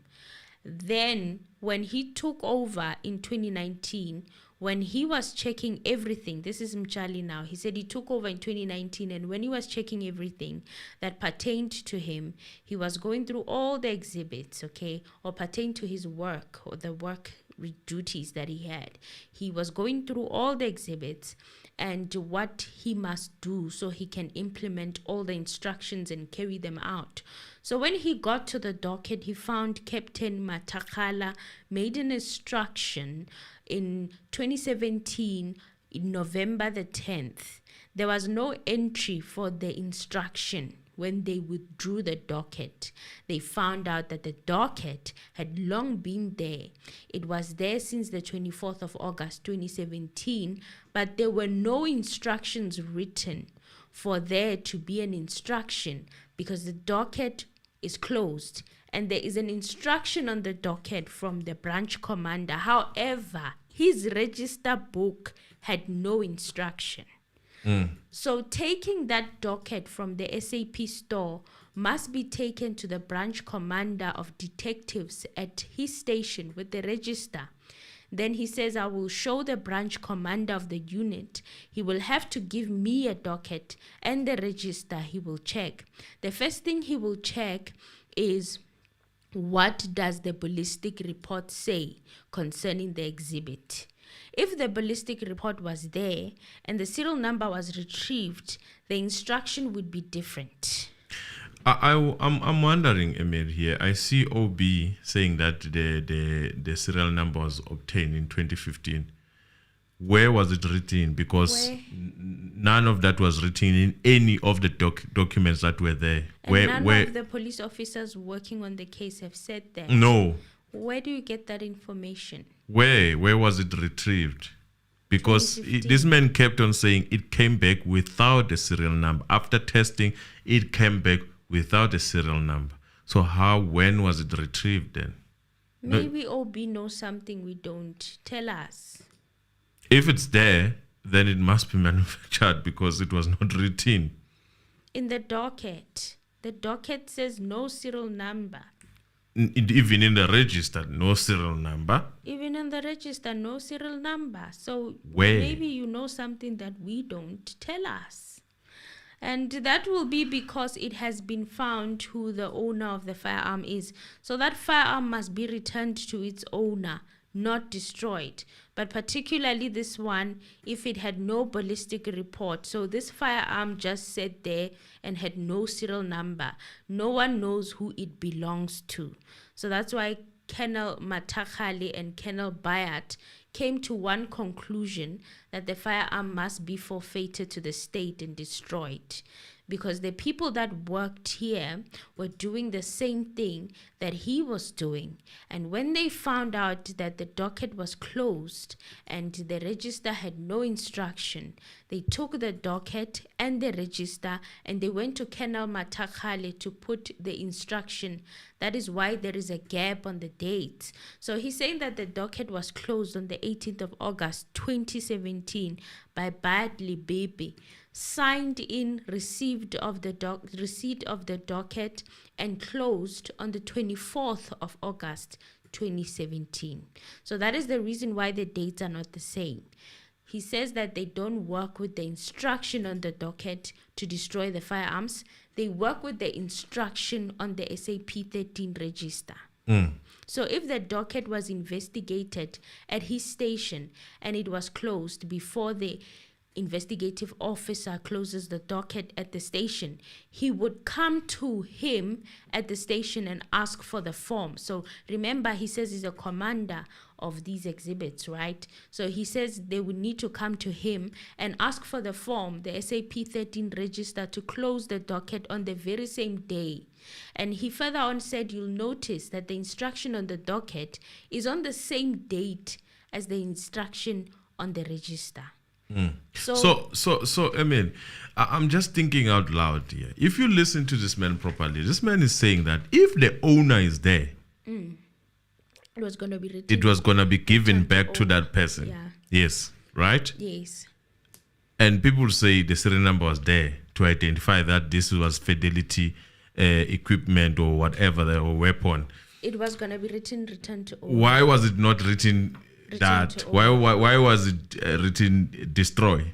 Then, when he took over in 2019, when he was checking everything, this is Mchali now, he said he took over in 2019, and when he was checking everything that pertained to him, he was going through all the exhibits, okay, or pertained to his work, or the work duties that he had. He was going through all the exhibits and what he must do so he can implement all the instructions and carry them out. So when he got to the docket, he found Captain Matakala made an instruction in 2017, in November the 10th. There was no entry for the instruction. When they withdrew the docket, they found out that the docket had long been there. It was there since the 24th of August 2017, but there were no instructions written for there to be an instruction because the docket is closed and there is an instruction on the docket from the branch commander. However, his register book had no instruction. So taking that docket from the SAP store must be taken to the branch commander of detectives at his station with the register. Then he says, I will show the branch commander of the unit. He will have to give me a docket and the register he will check. The first thing he will check is what does the ballistic report say concerning the exhibit. If the ballistic report was there and the serial number was retrieved, the instruction would be different. I'm wondering, Emir, here. I see OB saying that the serial number was obtained in 2015. Where was it written? Because none of that was written in any of the documents that were there. And none of the police officers working on the case have said that. No. Where do you get that information? Where was it retrieved? Because 2015. this man kept on saying it came back without the serial number. After testing, it came back without a serial number. So when was it retrieved then? Maybe OB knows something we don't. Tell us. If it's there, then it must be manufactured because it was not written. In the docket says no serial number. Even in the register, no serial number. Even in the register, no serial number. So Where? maybe you know something that we don't. Tell us. And that will be because it has been found who the owner of the firearm is. So that firearm must be returned to its owner, not destroyed. But particularly this one, if it had no ballistic report. So this firearm just sat there and had no serial number. No one knows who it belongs to. So that's why Colonel Matakhali and Colonel Bayat came to one conclusion, that the firearm must be forfeited to the state and destroyed, because the people that worked here were doing the same thing that he was doing. And when they found out that the docket was closed and the register had no instruction, they took the docket and the register and they went to Colonel Matakhale to put the instruction. That is why there is a gap on the date. So he's saying that the docket was closed on the 18th of August 2017 by Badly Baby, signed in receipt of the docket, and closed on the 24th of August 2017. So that is the reason why the dates are not the same. He says that they don't work with the instruction on the docket to destroy the firearms. They work with the instruction on the SAP 13 register. So if the docket was investigated at his station and it was closed before the investigative officer closes the docket at the station, he would come to him at the station and ask for the form. So remember, he says he's a commander of these exhibits, right? So he says they would need to come to him and ask for the form, the SAP 13 register, to close the docket on the very same day. And he further on said, you'll notice that the instruction on the docket is on the same date as the instruction on the register. So I mean, I'm just thinking out loud here. If you listen to this man properly, this man is saying that if the owner is there, it was going to be returned. it was going to be given back to that person. Yeah. Yes, right? Yes. And people say the serial number was there to identify that this was Fidelity equipment or whatever, or weapon. It was going to be returned to owner. Why was it not written that? Why was it written destroy?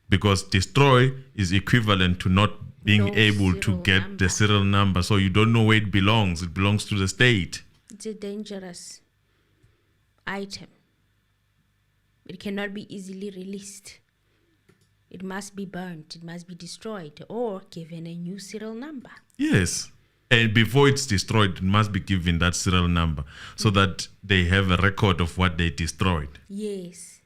Because destroy is equivalent to not being No able to serial get number. the serial number. So you don't know where it belongs. It belongs to the state. It's a dangerous item. It cannot be easily released. It must be burnt, it must be destroyed, or given a new serial number. Yes. And before it's destroyed, it must be given that serial number so that they have a record of what they destroyed. Yes.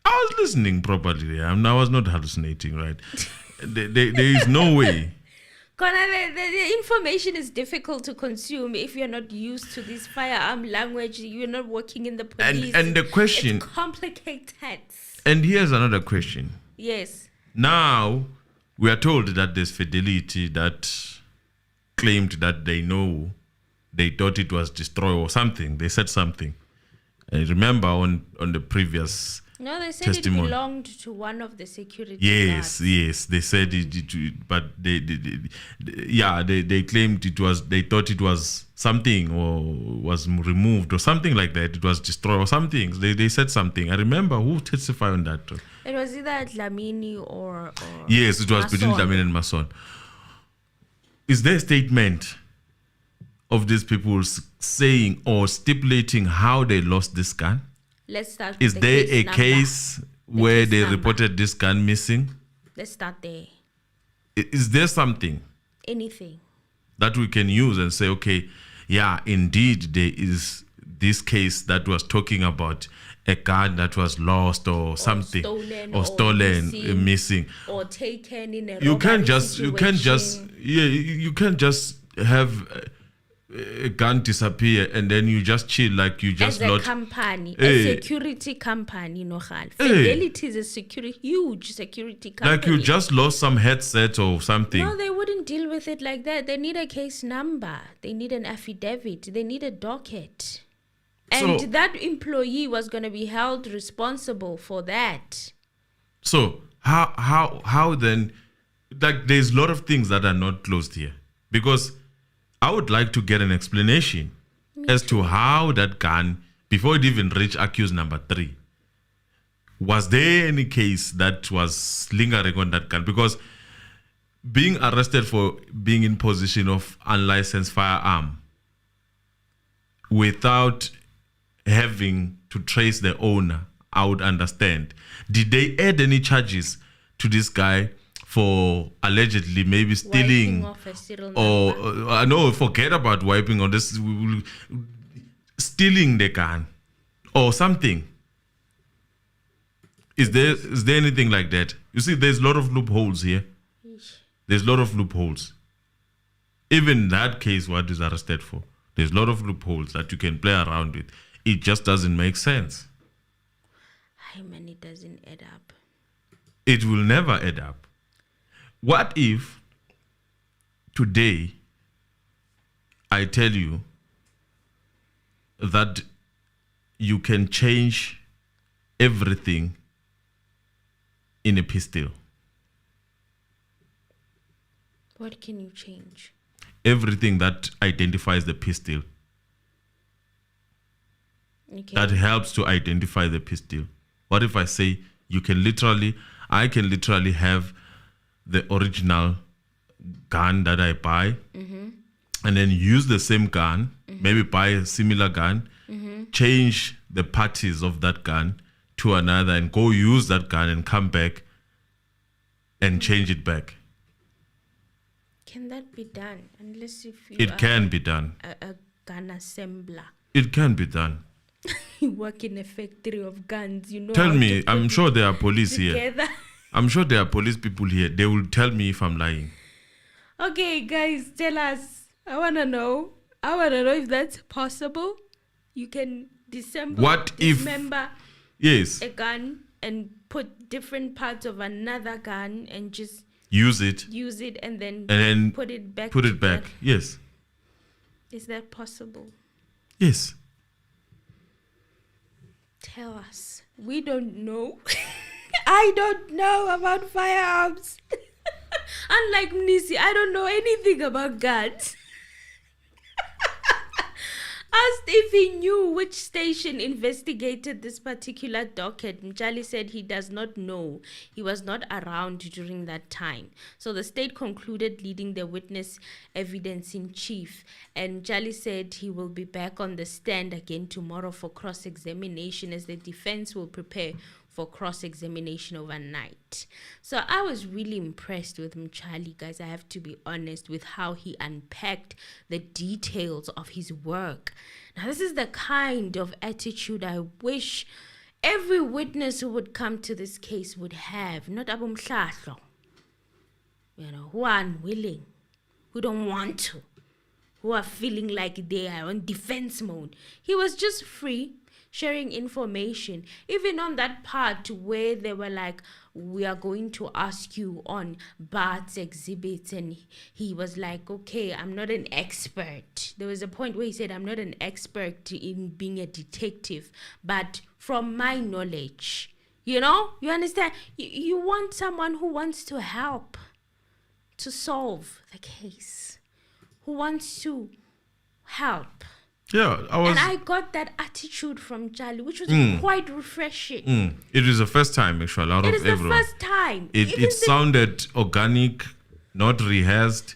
I was listening properly. I was not hallucinating, right? there is no way. Connor, the information is difficult to consume if you're not used to this firearm language. You're not working in the police. And the question... It's complicated. And here's another question. Yes. Now, we are told that there's Fidelity that claimed that they thought it was destroyed or something. They said something. I remember on the previous No, they said testimony. it belonged to one of the security Yes, guards. yes, they said it, but they claimed it was, they thought it was something or was removed or something like that. It was destroyed or something. They said something. I remember who testified on that. It was either Dlamini or Yes, it was between Mason. Dlamini and Mason. Is there a statement of these people saying or stipulating how they lost this gun? Let's start with Is the there case a number. case where case they number. reported this gun missing? Let's start there. Is there something Anything. that we can use and say, okay, yeah, indeed, there is this case that was talking about a gun that was lost or something, stolen or or stolen, missing. missing. Or taken in a You can't robbery just you can't just have a gun disappear and then you just chill like you just as a not. company, Hey. a security company, Fidelity is a huge security company. Like you just lost some headset or something. No, they wouldn't deal with it like that. They need a case number. They need an affidavit. They need a docket. And So- that employee was going to be held responsible for that. So how then? Like there's a lot of things that are not closed here, because I would like to get an explanation as to how that gun, before it even reached accused number 3, was there any case that was lingering on that gun? Because being arrested for being in possession of unlicensed firearm without having to trace the owner, I would understand. Did they add any charges to this guy for allegedly maybe stealing, Wiping off a serial or number. no, forget about wiping on this, stealing the gun, or something. Is there anything like that? You see, there's a lot of loopholes here. There's a lot of loopholes. Even that case, what is arrested for? There's a lot of loopholes that you can play around with. It just doesn't make sense. I mean, it doesn't add up. It will never add up. What if today I tell you that you can change everything in a pistol? What can you change? Everything that identifies the pistol. Okay. That helps to identify the pistol. What if I say I can literally have the original gun that I buy, and then use the same gun, maybe buy a similar gun, change the parties of that gun to another, and go use that gun and come back and change it back. Can that be done? Unless if you It can be done. a gun assembler. It can be done. You work in a factory of guns, you know. Tell how me, to I'm put sure it there are police here. together. I'm sure there are police people here. They will tell me if I'm lying. Okay, guys, tell us. I wanna know if that's possible. You can dismember Yes, a gun and put different parts of another gun and just use it and then put it back. put it back. together. Yes, Is that possible? yes. Tell us. We don't know. I don't know about firearms. Unlike Mnisi, I don't know anything about guns. Asked if he knew which station investigated this particular docket, Mjali said he does not know. He was not around during that time. So the state concluded leading the witness evidence in chief. And Mjali said he will be back on the stand again tomorrow for cross-examination, as the defense will prepare for cross-examination overnight. So I was really impressed with Mchali, guys. I have to be honest with how he unpacked the details of his work. Now, this is the kind of attitude I wish every witness who would come to this case would have. Not abumhlahlo, who are unwilling, who don't want to, who are feeling like they are on defense mode. He was just free, sharing information, even on that part where they were like, we are going to ask you on Bart's exhibits, and he was like, okay, I'm not an expert. There was a point where he said, I'm not an expert in being a detective, but from my knowledge, you understand? You want someone who wants to help to solve the case, who wants to help. Yeah, and I got that attitude from Charlie, which was quite refreshing. It is the first time, actually, out It of is the everyone. first time. It sounded organic, not rehearsed.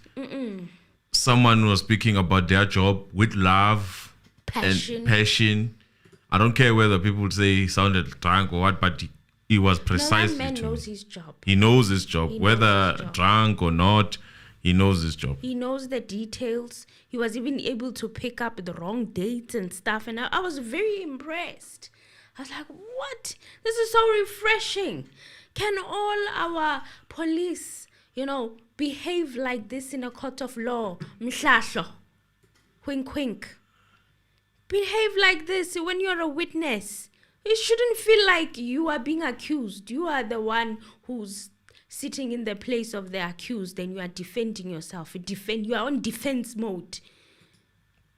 Someone was speaking about their job with love and passion. I don't care whether people say he sounded drunk or what, but he was precisely that man to knows me. his job. He knows his job, He knows whether his job. drunk or not. He knows his job. He knows the details. He was even able to pick up the wrong dates and stuff. And I was very impressed. I was like, what? This is so refreshing. Can all our police, behave like this in a court of law? Mhlahlo. Wink, wink. Behave like this when you're a witness. It shouldn't feel like you are being accused. You are the one who's sitting in the place of the accused, and you are defending yourself. You are on defense mode.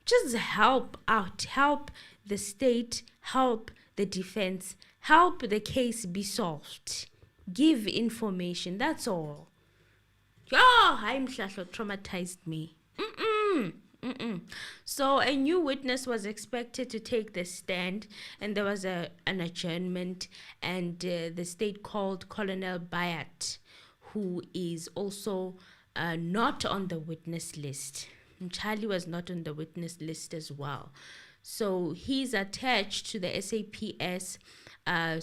Just help out. Help the state. Help the defense. Help the case be solved. Give information. That's all. I'm traumatized me. So a new witness was expected to take the stand, and there was an adjournment, and the state called Colonel Bayat, who is also not on the witness list. Charlie was not on the witness list as well. So he's attached to the SAPS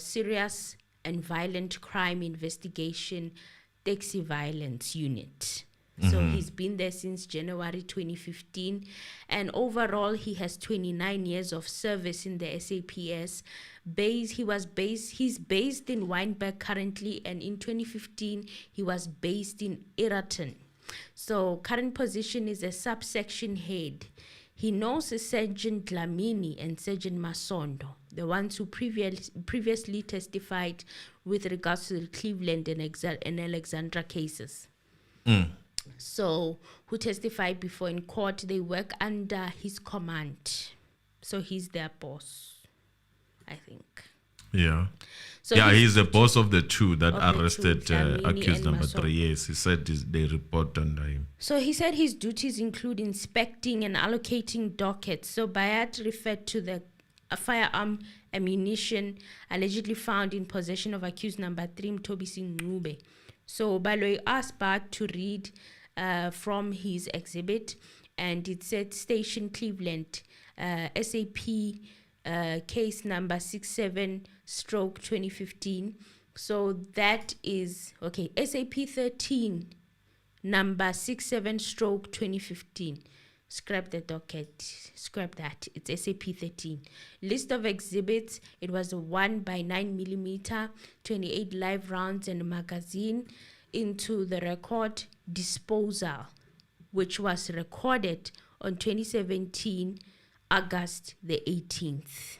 Serious and Violent Crime Investigation Taxi Violence Unit. So he's been there since January 2015. And overall, he has 29 years of service in the SAPS. He's based in Wynberg currently, and in 2015, he was based in Iraton. So current position is a subsection head. He knows Sergeant Dlamini and Sergeant Masondo, the ones who previously testified with regards to the Cleveland and Alexandra cases. So, who testified before in court, they work under his command. So, he's their boss, I think. Yeah. So he's the boss of the two that of the arrested two, Dlamini accused and number Masondo. 3. Yes, he said they report under him. So he said his duties include inspecting and allocating dockets. So Bayat referred to the firearm ammunition allegedly found in possession of accused number 3, Mthobisi Ncube. So Baloyi asked Bayat to read from his exhibit, and it said Station Cleveland, SAP case number 67/2015. So that is, okay, SAP 13 number 67/2015. Scrap the docket. Scrap that. It's SAP 13. List of exhibits. It was a 1x9mm, 28 live rounds and a magazine into the record disposal, which was recorded on 2017, August the 18th.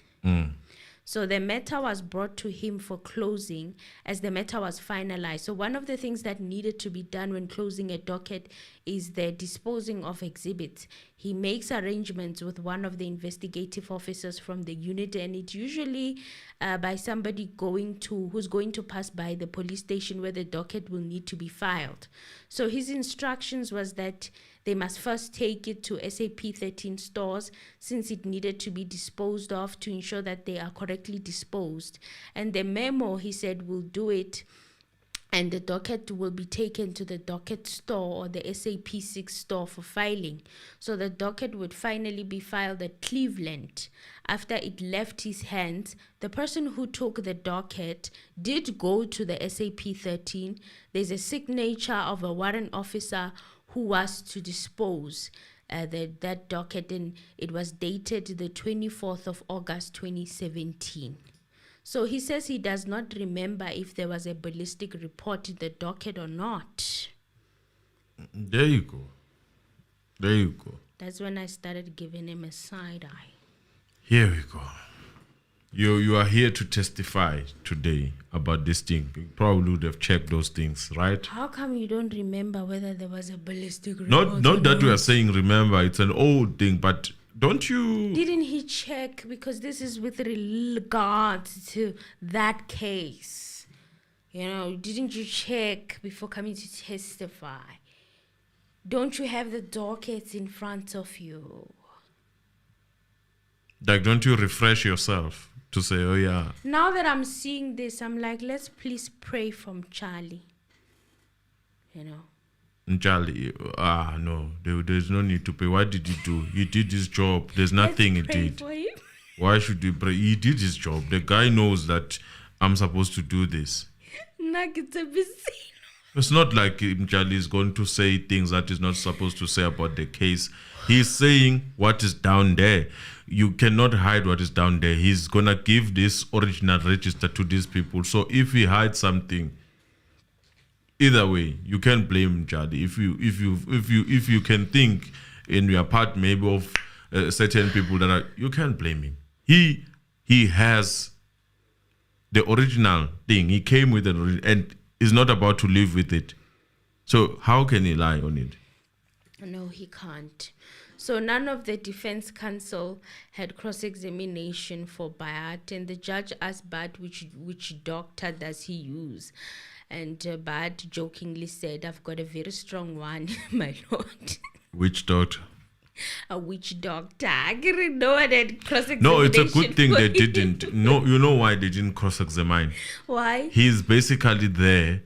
So the matter was brought to him for closing as the matter was finalized. So one of the things that needed to be done when closing a docket is the disposing of exhibits. He makes arrangements with one of the investigative officers from the unit, and it's usually by somebody who's going to pass by the police station where the docket will need to be filed. So his instructions was that they must first take it to SAP 13 stores since it needed to be disposed of to ensure that they are correctly disposed. And the memo, he said, will do it, and the docket will be taken to the docket store or the SAP 6 store for filing. So the docket would finally be filed at Cleveland. After it left his hands, the person who took the docket did go to the SAP 13. There's a signature of a warrant officer who was to dispose that docket, and it was dated the 24th of August 2017. So he says he does not remember if there was a ballistic report in the docket or not. There you go. That's when I started giving him a side eye. Here we go. You are here to testify today about this thing. You probably would have checked those things, right? How come you don't remember whether there was a ballistic report? Not that we are saying remember, it's an old thing, but don't you... Didn't he check? Because this is with regards to that case. Didn't you check before coming to testify? Don't you have the dockets in front of you? Like, don't you refresh yourself to say, oh yeah. Now that I'm seeing this, I'm like, let's please pray from Charlie. Charlie, no, there's no need to pray. What did he do? He did his job. There's nothing he did. For him. Why should we pray? He did his job. The guy knows that I'm supposed to do this. It's not like Charlie is going to say things that he's not supposed to say about the case. He's saying what is down there. You cannot hide what is down there. He's going to give this original register to these people. So if he hides something, either way, you can't blame Charlie. If you can think in your part maybe of certain people that are, you can't blame him. He has the original thing. He came with it and is not about to live with it. So how can he lie on it? No, he can't. So none of the defense counsel had cross-examination for Bayat, and the judge asked Bayat which doctor does he use. And Bayat jokingly said, I've got a very strong one, my lord. Which doctor? A witch doctor. I didn't know what had cross-examination. No, it's a good thing they didn't. No, you know why they didn't cross-examine? Why? He's basically there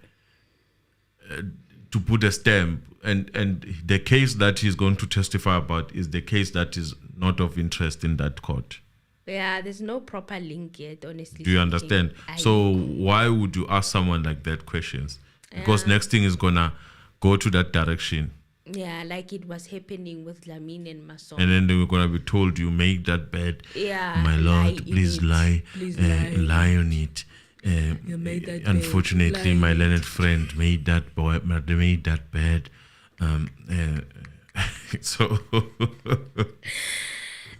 to put a stamp, and the case that he's going to testify about is the case that is not of interest in that court. Yeah, there's no proper link yet, honestly. Do you understand? So why would you ask someone like that questions? Because next thing is gonna go to that direction. Yeah, like it was happening with Lamine and Mason. And then they were going to be told, you make that bed. Yeah, My Lord, please lie. Please lie on it. You made that Unfortunately, bed. my learned friend made that bed. So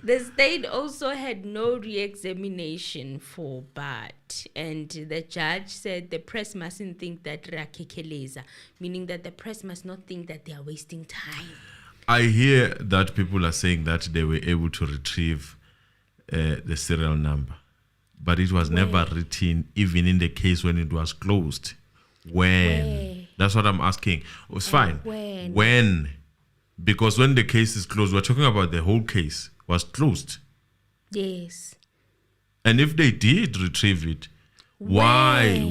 The state also had no re-examination for Bart, and the judge said the press mustn't think that rakekeleza, meaning that the press must not think that they are wasting time. I hear that people are saying that they were able to retrieve the serial number, but it was never written, even in the case when it was closed. When? That's what I'm asking. It was fine. When? Because when the case is closed, we're talking about the whole case was closed. Yes. And if they did retrieve it, why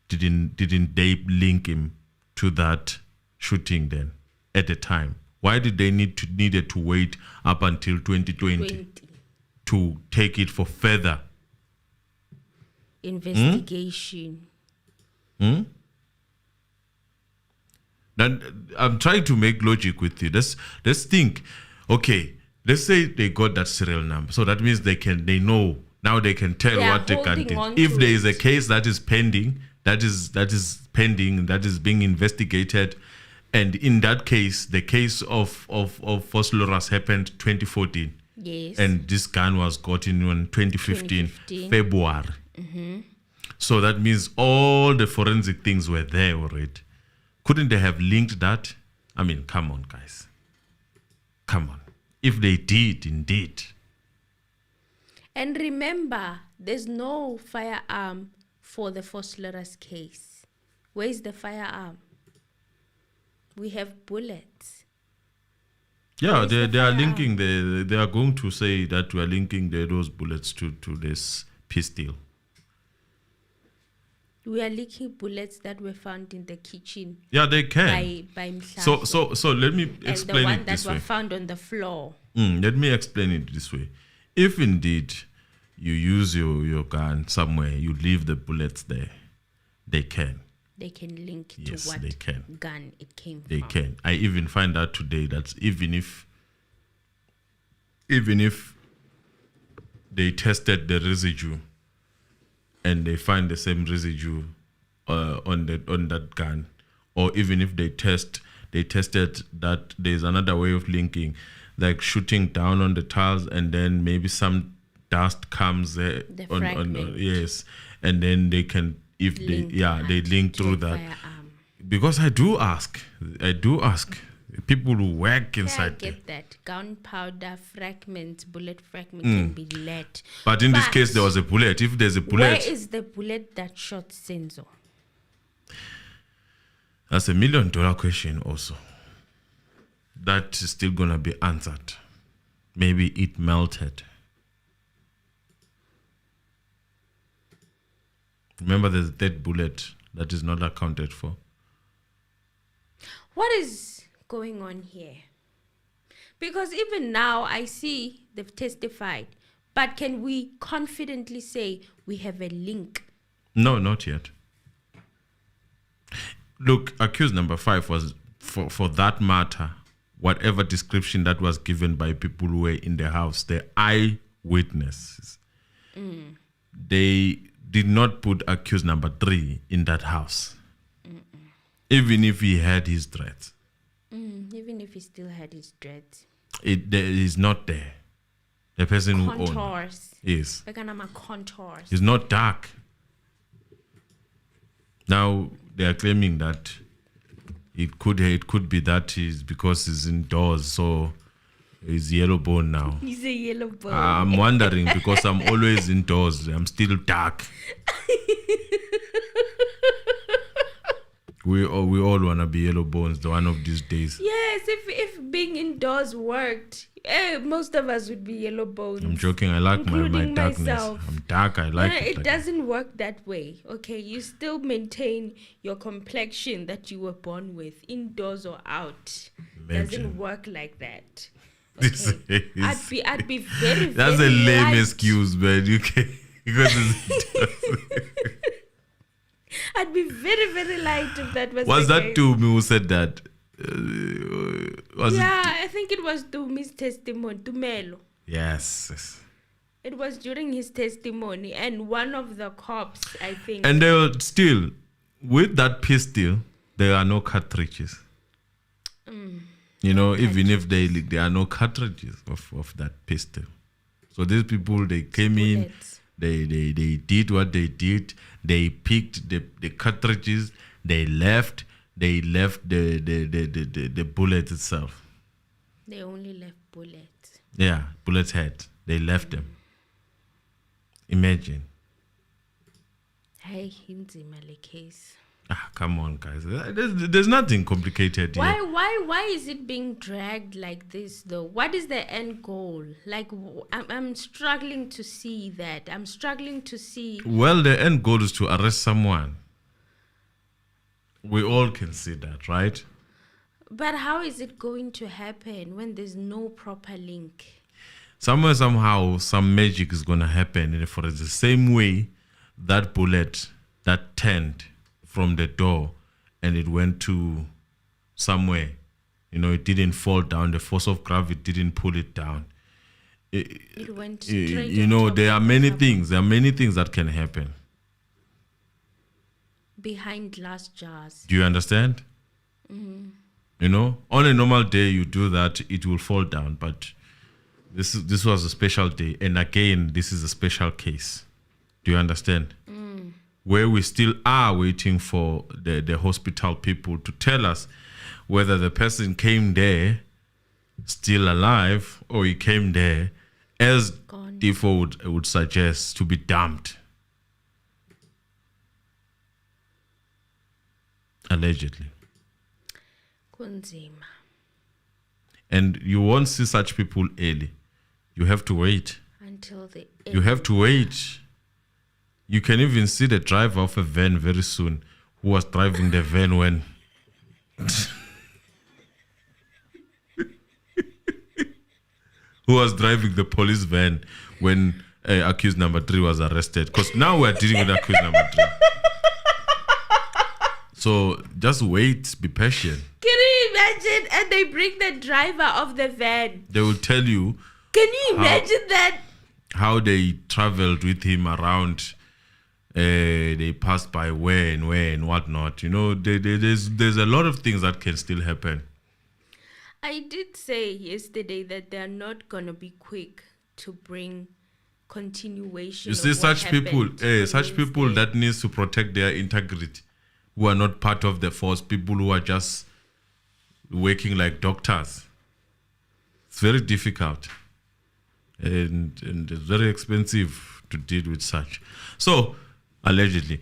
didn't they link him to that shooting then at the time? Why did they needed to wait up until 2020 to take it for further investigation? Then I'm trying to make logic with you. Let's think. Okay, let's say they got that serial number, so that means they know now. They can tell what they can do. If there is a case that is pending, that is being investigated, and in that case, the case of Mshololo happened 2014. Yes. And this gun was gotten in 2015. February. So that means all the forensic things were there already. Couldn't they have linked that? I mean, come on, guys. Come on. If they did, indeed. And remember, there's no firearm for the Mshololo case. Where's the firearm? We have bullets. Yeah, they are linking. They are going to say that we are linking those bullets to this pistol. We are linking bullets that were found in the kitchen. Yeah, they can. By Mshololo. So let me explain it this way. And the one that were found on the floor. Let me explain it this way. If indeed you use your gun somewhere, you leave the bullets there, they can. They can link to Yes, what they can. gun it came They from. can. I even find out today that even if they tested the residue and they find the same residue on that gun, or even if they tested that there's another way of linking, like shooting down on the tiles and then maybe some dust comes there on yes, and then they can they link through that. Because I do ask people who work inside I get that. Gunpowder fragment, bullet fragment can be lead. But in this case, there was a bullet. If there's a bullet... Where is the bullet that shot Senzo? That's $1 million question also. That is still going to be answered. Maybe it melted. Remember, there's a dead bullet that is not accounted for. What is going on here? Because even now I see they've testified, but can we confidently say we have a link? No, not yet. Look, accused number 5 was, for that matter, whatever description that was given by people who were in the house, the eyewitnesses, they did not put accused number 3 in that house. Even if he had his threats. Even if he still had his dreads. It is not there. The person who owned Contours. is. Contours. It's not dark. Now they are claiming that it could be that is because he's indoors, so he's yellow bone now. He's a yellow bone. I'm wondering because I'm always indoors. I'm still dark. We all wanna be yellow bones one of these days. Yes, if being indoors worked, most of us would be yellow bones. I'm joking. I like my darkness. Myself. I'm dark. I like it. It doesn't work that way. Okay, you still maintain your complexion that you were born with, indoors or out. Doesn't work like that. Okay. I'd be very. That's very a lame light. excuse, man. You can because it's I'd be very, very light if that was Was the that case. to me who said that? Was Yeah, it? I think it was Tumi's testimony, Tumelo. Yes. It was during his testimony, and one of the cops, I think. And they were still, with that pistol, there are no cartridges. You know, even if there are no cartridges of that pistol. So these people, they came in, bullets. they did what they did. They picked the cartridges. They left the bullet itself. They only left bullets. Yeah, bullets head. They left them. Imagine. Hey, Hinzima le case. Come on, guys. There's nothing complicated here. Why is it being dragged like this, though? What is the end goal? Like, I'm struggling to see that. I'm struggling to see. Well, the end goal is to arrest someone. We all can see that, right? But how is it going to happen when there's no proper link? Somewhere, somehow, some magic is going to happen. For the same way that bullet that turned from the door and it went to somewhere. You know, it didn't fall down. The force of gravity didn't pull it down. It went straight. You know, on top there are of many the things. There are many things that can happen. behind glass jars. Do you understand? You know, on a normal day you do that, it will fall down. But this was a special day, and again, this is a special case. Do you understand? Where we still are waiting for the hospital people to tell us whether the person came there still alive or he came there, as Gone. default would suggest, to be dumped. Allegedly. Kunzima. And you won't see such people early. You have to wait. Until the You have to wait. You can even see the driver of a van very soon who was driving the van when who was driving the police van when accused number 3 was arrested. Because now we're dealing with accused number 3. So just wait, be patient. Can you imagine? And they bring the driver of the van. They will tell you Can you imagine that? how they traveled with him around. They passed by where and whatnot. You know, there's a lot of things that can still happen. I did say yesterday that they're not going to be quick to bring continuation. You see, of what such people, happened on such people Wednesday. that needs to protect their integrity, who are not part of the force, people who are just working like doctors. It's very difficult, and it's very expensive to deal with such. So, allegedly,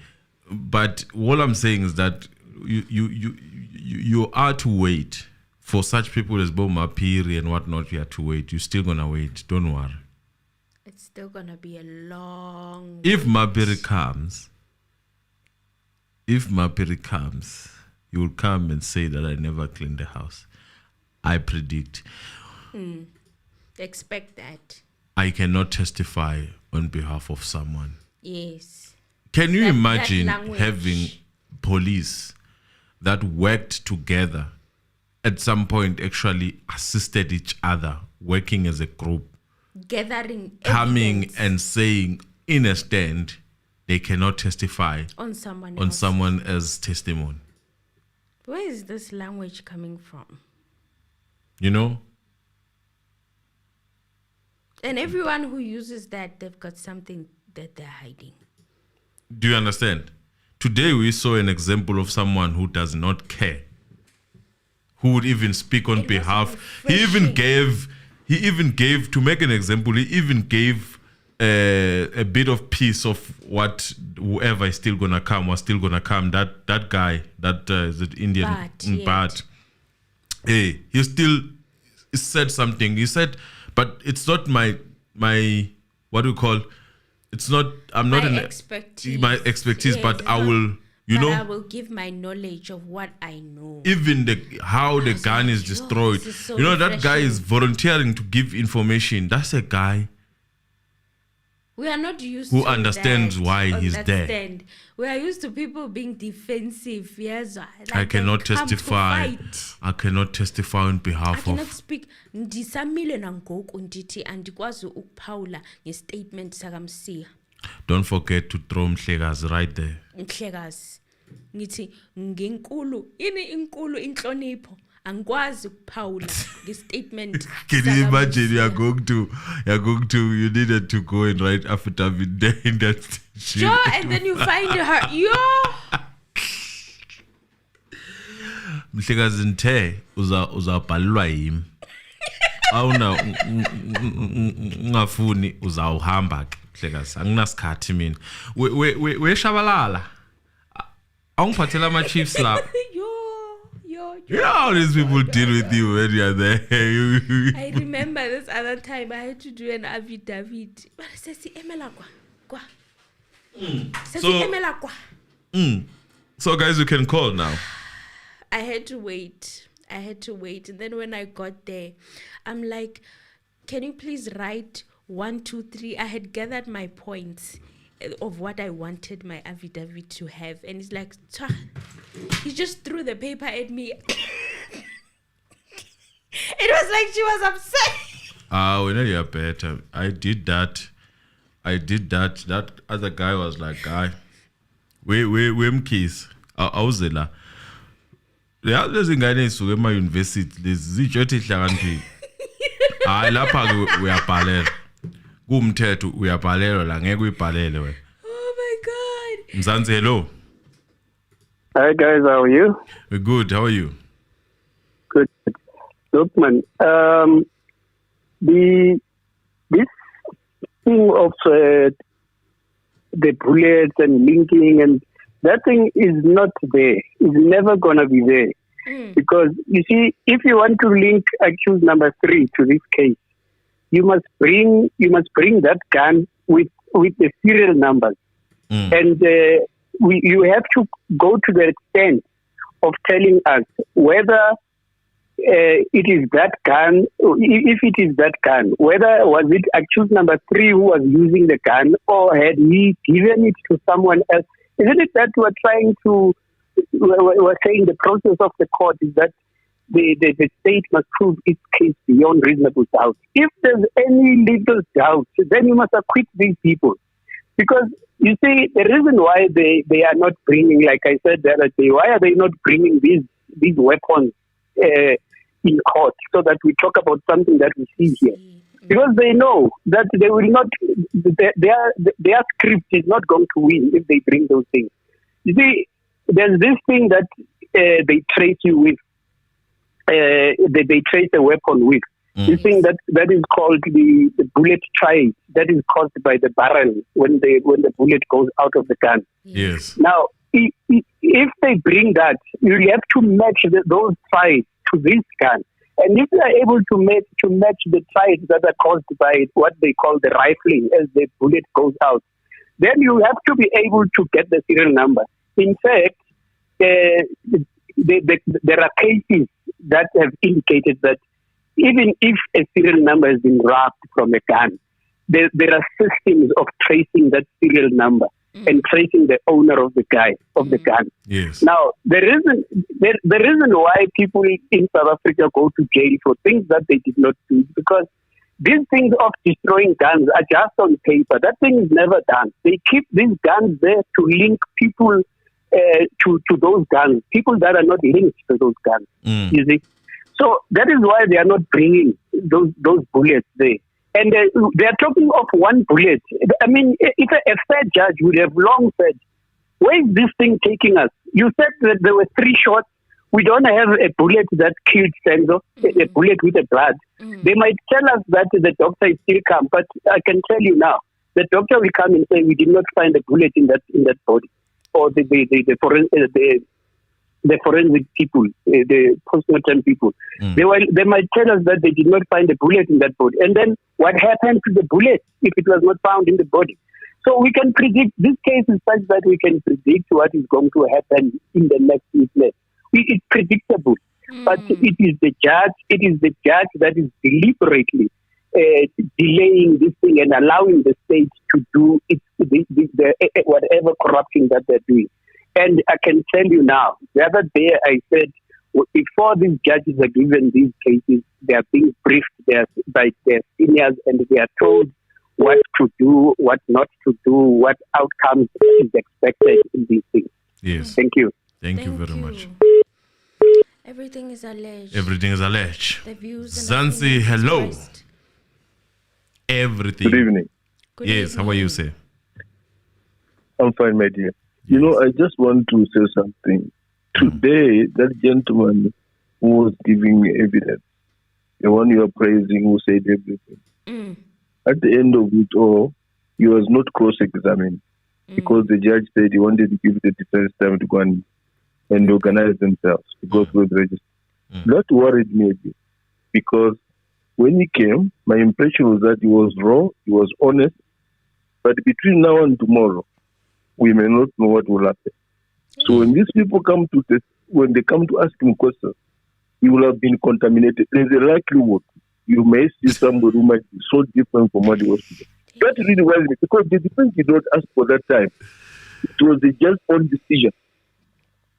but all I'm saying is that you are to wait for such people as Boma Piri and whatnot. You are to wait. You're still gonna wait. Don't worry. It's still going to be a long. If Mapiri comes, he will come and say that I never cleaned the house. I predict. Expect that. I cannot testify on behalf of someone. Yes. Can you That imagine language. having police that worked together at some point, actually assisted each other, working as a group, Gathering coming evidence and saying in a stand they cannot testify on someone on else. someone else's testimony? Where is this language coming from? You know? And everyone who uses that, they've got something that they're hiding. Do you understand? Today we saw an example of someone who does not care, who would even speak on It was behalf. refreshing. He even gave, to make an example, he even gave a bit of piece of what whoever is still gonna come was still gonna come. That guy, is it Indian? Bhatt, yes. Bhatt. Hey, he still said something. He said, but it's not my what do you call? It's not. I'm not My an expertise. my expertise, Yes, but it's I not- will. You but know, I will give my knowledge of what I know. even how the was gun like, is yo, destroyed. this is so You know, that guy refreshing. is volunteering to give information. That's a guy We are not used who to understands that, why he's there. understand. We are used to people being defensive. Yes, like I cannot they come to testify. fight. I cannot testify on I behalf cannot of. speak. Ndisamile nangoku ndithi andikwazi ukuphawula nge-statement sakamsiya. Don't forget to throw Mhlekazi right there. Mhlekazi ngithi ngenkulu inkulu inhlonipho angikwazi ukuphawula nge-statement. Can you imagine you needed to go and write affidavit there in that station. Sure, and then you find her. Yo. Mhlekazi nthe uzabhalelwa yimi. Awuna ungafuni uzawuhamba ke Mhlekazi. Anginasikhathi mina. We shabalala. Awungiphathela ama chiefs la. You know how these people deal with you when you're there. I remember this other time I had to do an affidavit. But I said, emela kwa. So guys, you can call now. I had to wait. And then when I got there, I'm like, can you please write 1, 2, 3? I had gathered my points of what I wanted my affidavit to have. And he's like, he just threw the paper at me. It was like she was upset. We know you're better. I did that. That other guy was like, guy, we mkis. I was there. Yeah, there's a guy in Sugema University. There's Zichoti Shaganti. Lapha uyabhalela. Kumthetho uyabhalela la ngeke uyibhalele wena. Oh my god. Mzansi, hello. Hi guys, how are you? We're good. How are you? Good. Look, man, this thing of the bullets and linking and that thing is not there. It's never gonna be there. Because you see, if you want to link accused number 3 to this case, you must bring that gun with the serial numbers, and you have to go to the extent of telling us whether it is that gun, if it is that gun, whether was it accused number 3 who was using the gun, or had he given it to someone else? Isn't it that we're saying the process of the court is that the state must prove its case beyond reasonable doubt. If there's any legal doubt, then you must acquit these people. Because, you see, the reason why they are not bringing, like I said the other day, why are they not bringing these weapons in court so that we talk about something that we see here? Because they know that they will not, their script is not going to win if they bring those things. You see, there's this thing that they trace you with. They trace a weapon with. This thing that is called the bullet trade, that is caused by the barrel when the bullet goes out of the gun. Yes. Now, if they bring that, you have to match those trades to this gun. And if you are able to match the trades that are caused by what they call the rifling as the bullet goes out, then you have to be able to get the serial number. In fact, there are cases that have indicated that even if a serial number has been robbed from a gun, there are systems of tracing that serial number and tracing the owner of the gun. Yes. Now, the reason why people in South Africa go to jail for things that they did not do is because these things of destroying guns are just on paper. That thing is never done. They keep these guns there to link people to those guns, people that are not linked to those guns. You see? So that is why they are not bringing those bullets there. And they are talking of one bullet. I mean, if a fair judge would have long said, where is this thing taking us? You said that there were 3 shots. We don't have a bullet that killed Senzo, a bullet with the blood. They might tell us that the doctor is still come, but I can tell you now, the doctor will come and say we did not find a bullet in that body, or the forensic people, the postmortem people. They might tell us that they did not find a bullet in that body. And then what happened to the bullet if it was not found in the body? So we can predict, this case is such that we can predict what is going to happen in the next witness. It's predictable. But it is the judge that is deliberately delaying this thing and allowing the state to do whatever corruption that they're doing. And I can tell you now, the other day I said, before these judges are given these cases, they are being briefed by their seniors and they are told what to do, what not to do, what outcomes is expected in these things. Yes. Thank you. Thank you very much. Everything is alleged. Everything is alleged. The views and Zanzi, hello. expressed. Everything. Good evening. Good Yes, how are you, sir? I'm fine, my dear. You know, I just want to say something. Today, that gentleman who was giving evidence, the one you are praising, who said everything, at the end of it all, he was not cross-examined because the judge said he wanted to give the defense time to go and organize themselves to go through the register. That worried me a bit because when he came, my impression was that he was raw, he was honest, but between now and tomorrow, we may not know what will happen. So when these people come to test, when they come to ask him questions, he will have been contaminated. There's a likelihood you may see somebody who might be so different from what he was today. That really worries me because the defense did not ask for that time. It was the judge's own decision.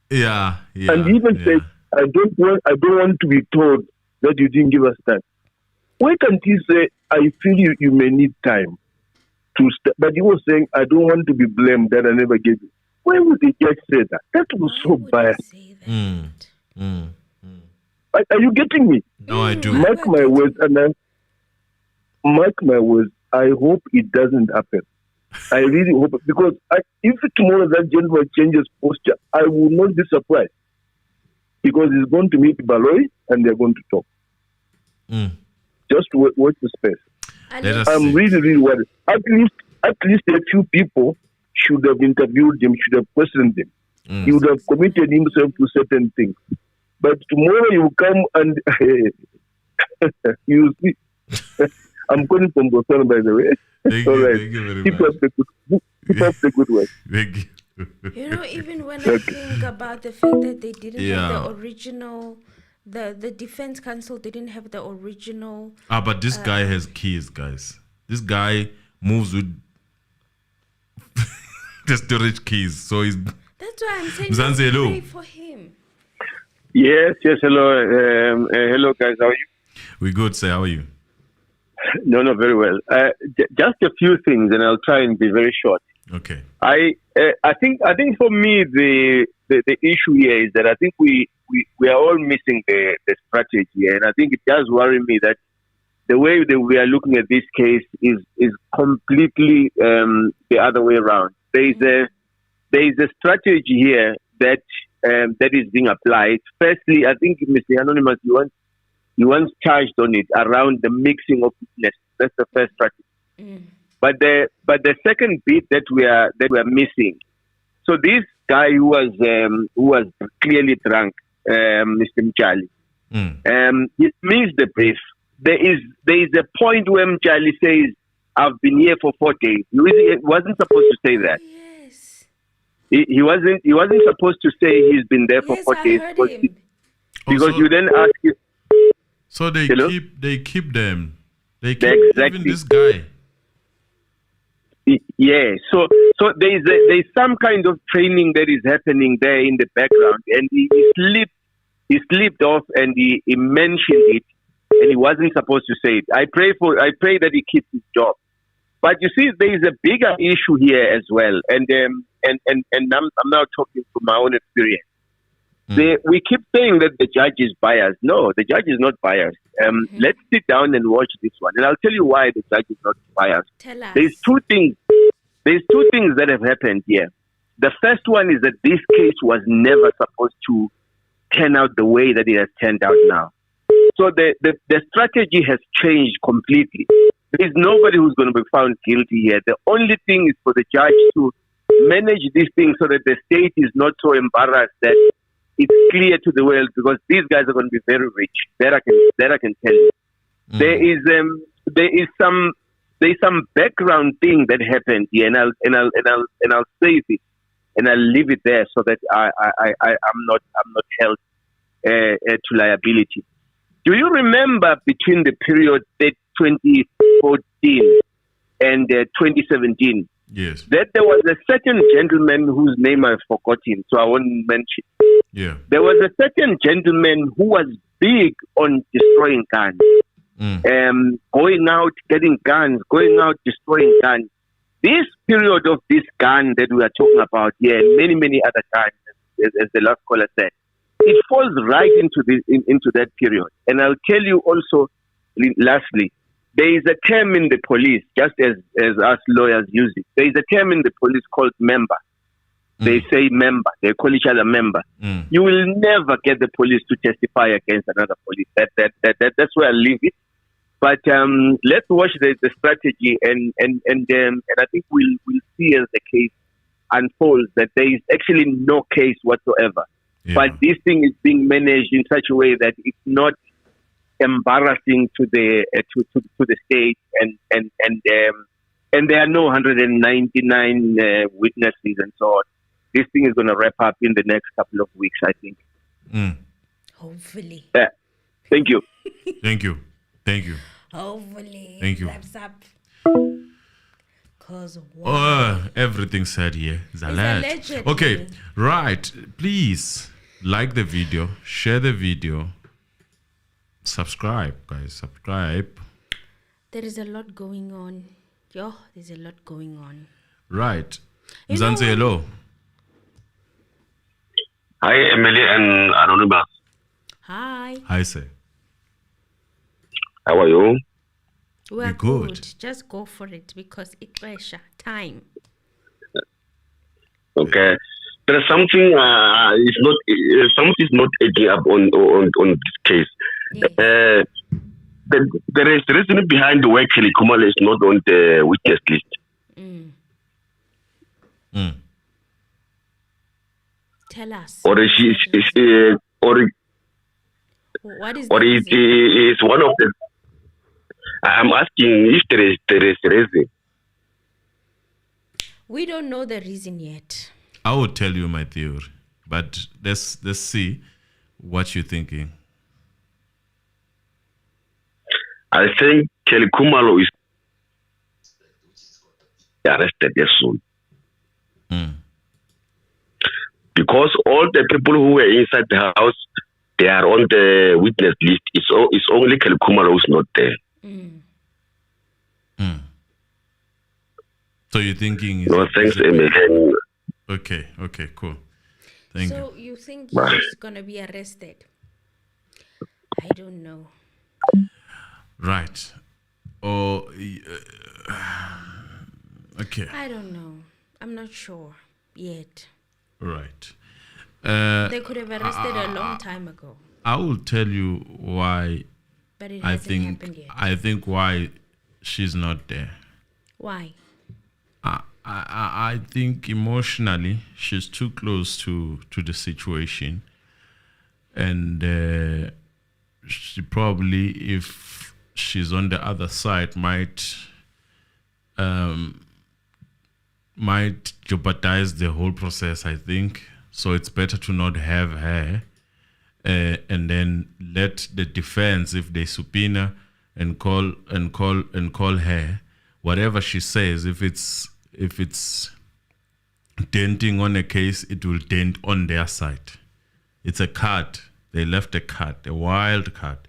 Yeah. And he even said, I don't want to be told that you didn't give us time. Why can't he say, I feel you may need time to start? But he was saying, I don't want to be blamed that I never gave you. Why would the judge say that? That was so biased. Are you getting me? No, I do. Mark my words, I hope it doesn't happen. I really hope it, because if tomorrow that gentleman changes posture, I will not be surprised because he's going to meet Baloy and they're going to talk. Just watch the space. I'm really, really worried. At least a few people should have interviewed him, should have questioned him. He would have committed himself to certain things. But tomorrow you come and you see. I'm calling from Botswana, by the way. Thank you very Keep much. Keep up the good work. Thank you. You know, even when I think about the fact that they didn't have the original, the defense counsel didn't have the original. But this guy has keys, guys. This guy moves with the storage keys. So he's. That's why I'm saying Zanzi, hello. pray for him. Yes, hello. Hello, guys. How are you? We're good, sir. How are you? No, very well. Just a few things, and I'll try and be very short. Okay. I think for me the issue here is that I think we are all missing the strategy, and I think it does worry me that the way that we are looking at this case is completely the other way around. There is a strategy here that is being applied. Firstly, I think Mr. Anonymous, you once charged on it around the mixing of witnesses. That's the first strategy. But the second bit that we are missing. So this guy who was clearly drunk, Mr. Mchali, he missed the brief. There is a point where Mchali says, "I've been here for 4 days." He wasn't supposed to say that. Yes. He wasn't supposed to say he's been there for 4 days because you then ask him. So they Hello? keep them. They keep Exactly. even this guy. Yeah. So there's some kind of training that is happening there in the background, and he slipped off and he mentioned it, and he wasn't supposed to say it. I pray that he keeps his job. But you see, there is a bigger issue here as well, and I'm now talking from my own experience. We keep saying that the judge is biased. No, the judge is not biased. Let's sit down and watch this one, and I'll tell you why the judge is not biased. Tell us. There's two things that have happened here. The first one is that this case was never supposed to turn out the way that it has turned out now. So the strategy has changed completely. There is nobody who's going to be found guilty here. The only thing is for the judge to manage this thing so that the state is not so embarrassed that it's clear to the world, because these guys are going to be very rich. That I can tell you. There is some background thing that happened here, and I'll say this, and I'll leave it there so that I'm not held to liability. Do you remember between the period 2014 and 2017, Yes. that there was a certain gentleman whose name I've forgotten, so I won't mention. Yeah. There was a certain gentleman who was big on destroying guns, going out, getting guns, going out, destroying guns. This period of this gun that we are talking about here, and many, many other guns, as the last caller said, it falls right into that period. And I'll tell you also, lastly, there is a term in the police, just as us lawyers use it. There is a term in the police called member. They say member. They call each other member. You will never get the police to testify against another police. That's where I leave it. But let's watch the strategy, and I think we'll see as the case unfolds that there is actually no case whatsoever. Yeah. But this thing is being managed in such a way that it's not embarrassing to the state, and there are no 199 witnesses and so on. This thing is going to wrap up in the next couple of weeks, I think. Hopefully. Thank you. Thank you. Thank you. Hopefully. Thank you. Wraps up. Cause Everything said here is alleged. allegedly. Okay, right. Please like the video, share the video, subscribe, guys. Subscribe. there is a lot going on. There's a lot going on. Right. You know Mzansi, what? hello. Hi, Emily and Anonymous. Hi. Hi, sir. How are you? We're good. good. Just go for it because it's pressure. Time. Okay. There is something. Something is not adding up on this case. Yes. There is reason behind why Kelly Khumalo is not on the witness list. Tell us. Or she is What is or the it reason? is one of the. I'm asking if there is reason. We don't know the reason yet. I will tell you my theory, but let's see what you're thinking. I think Kelly Khumalo is arrested very soon. Because all the people who were inside the house, they are on the witness list. It's only Kelly Khumalo who's not there. So you're thinking... No, thanks, Emily. Okay, cool. Thank you. So you think Bye. he's going to be arrested? I don't know. Right. Or... okay. I don't know. I'm not sure yet. Right. They could have arrested a long time ago, I will tell you why but it I hasn't happened yet. think why she's not there. Why? I think emotionally she's too close to the situation, and she probably, if she's on the other side, might jeopardize the whole process, I think. So it's better to not have her, and then let the defense, if they subpoena and call her, whatever she says, if it's denting on a case, it will dent on their side. It's a card. They left a card, a wild card.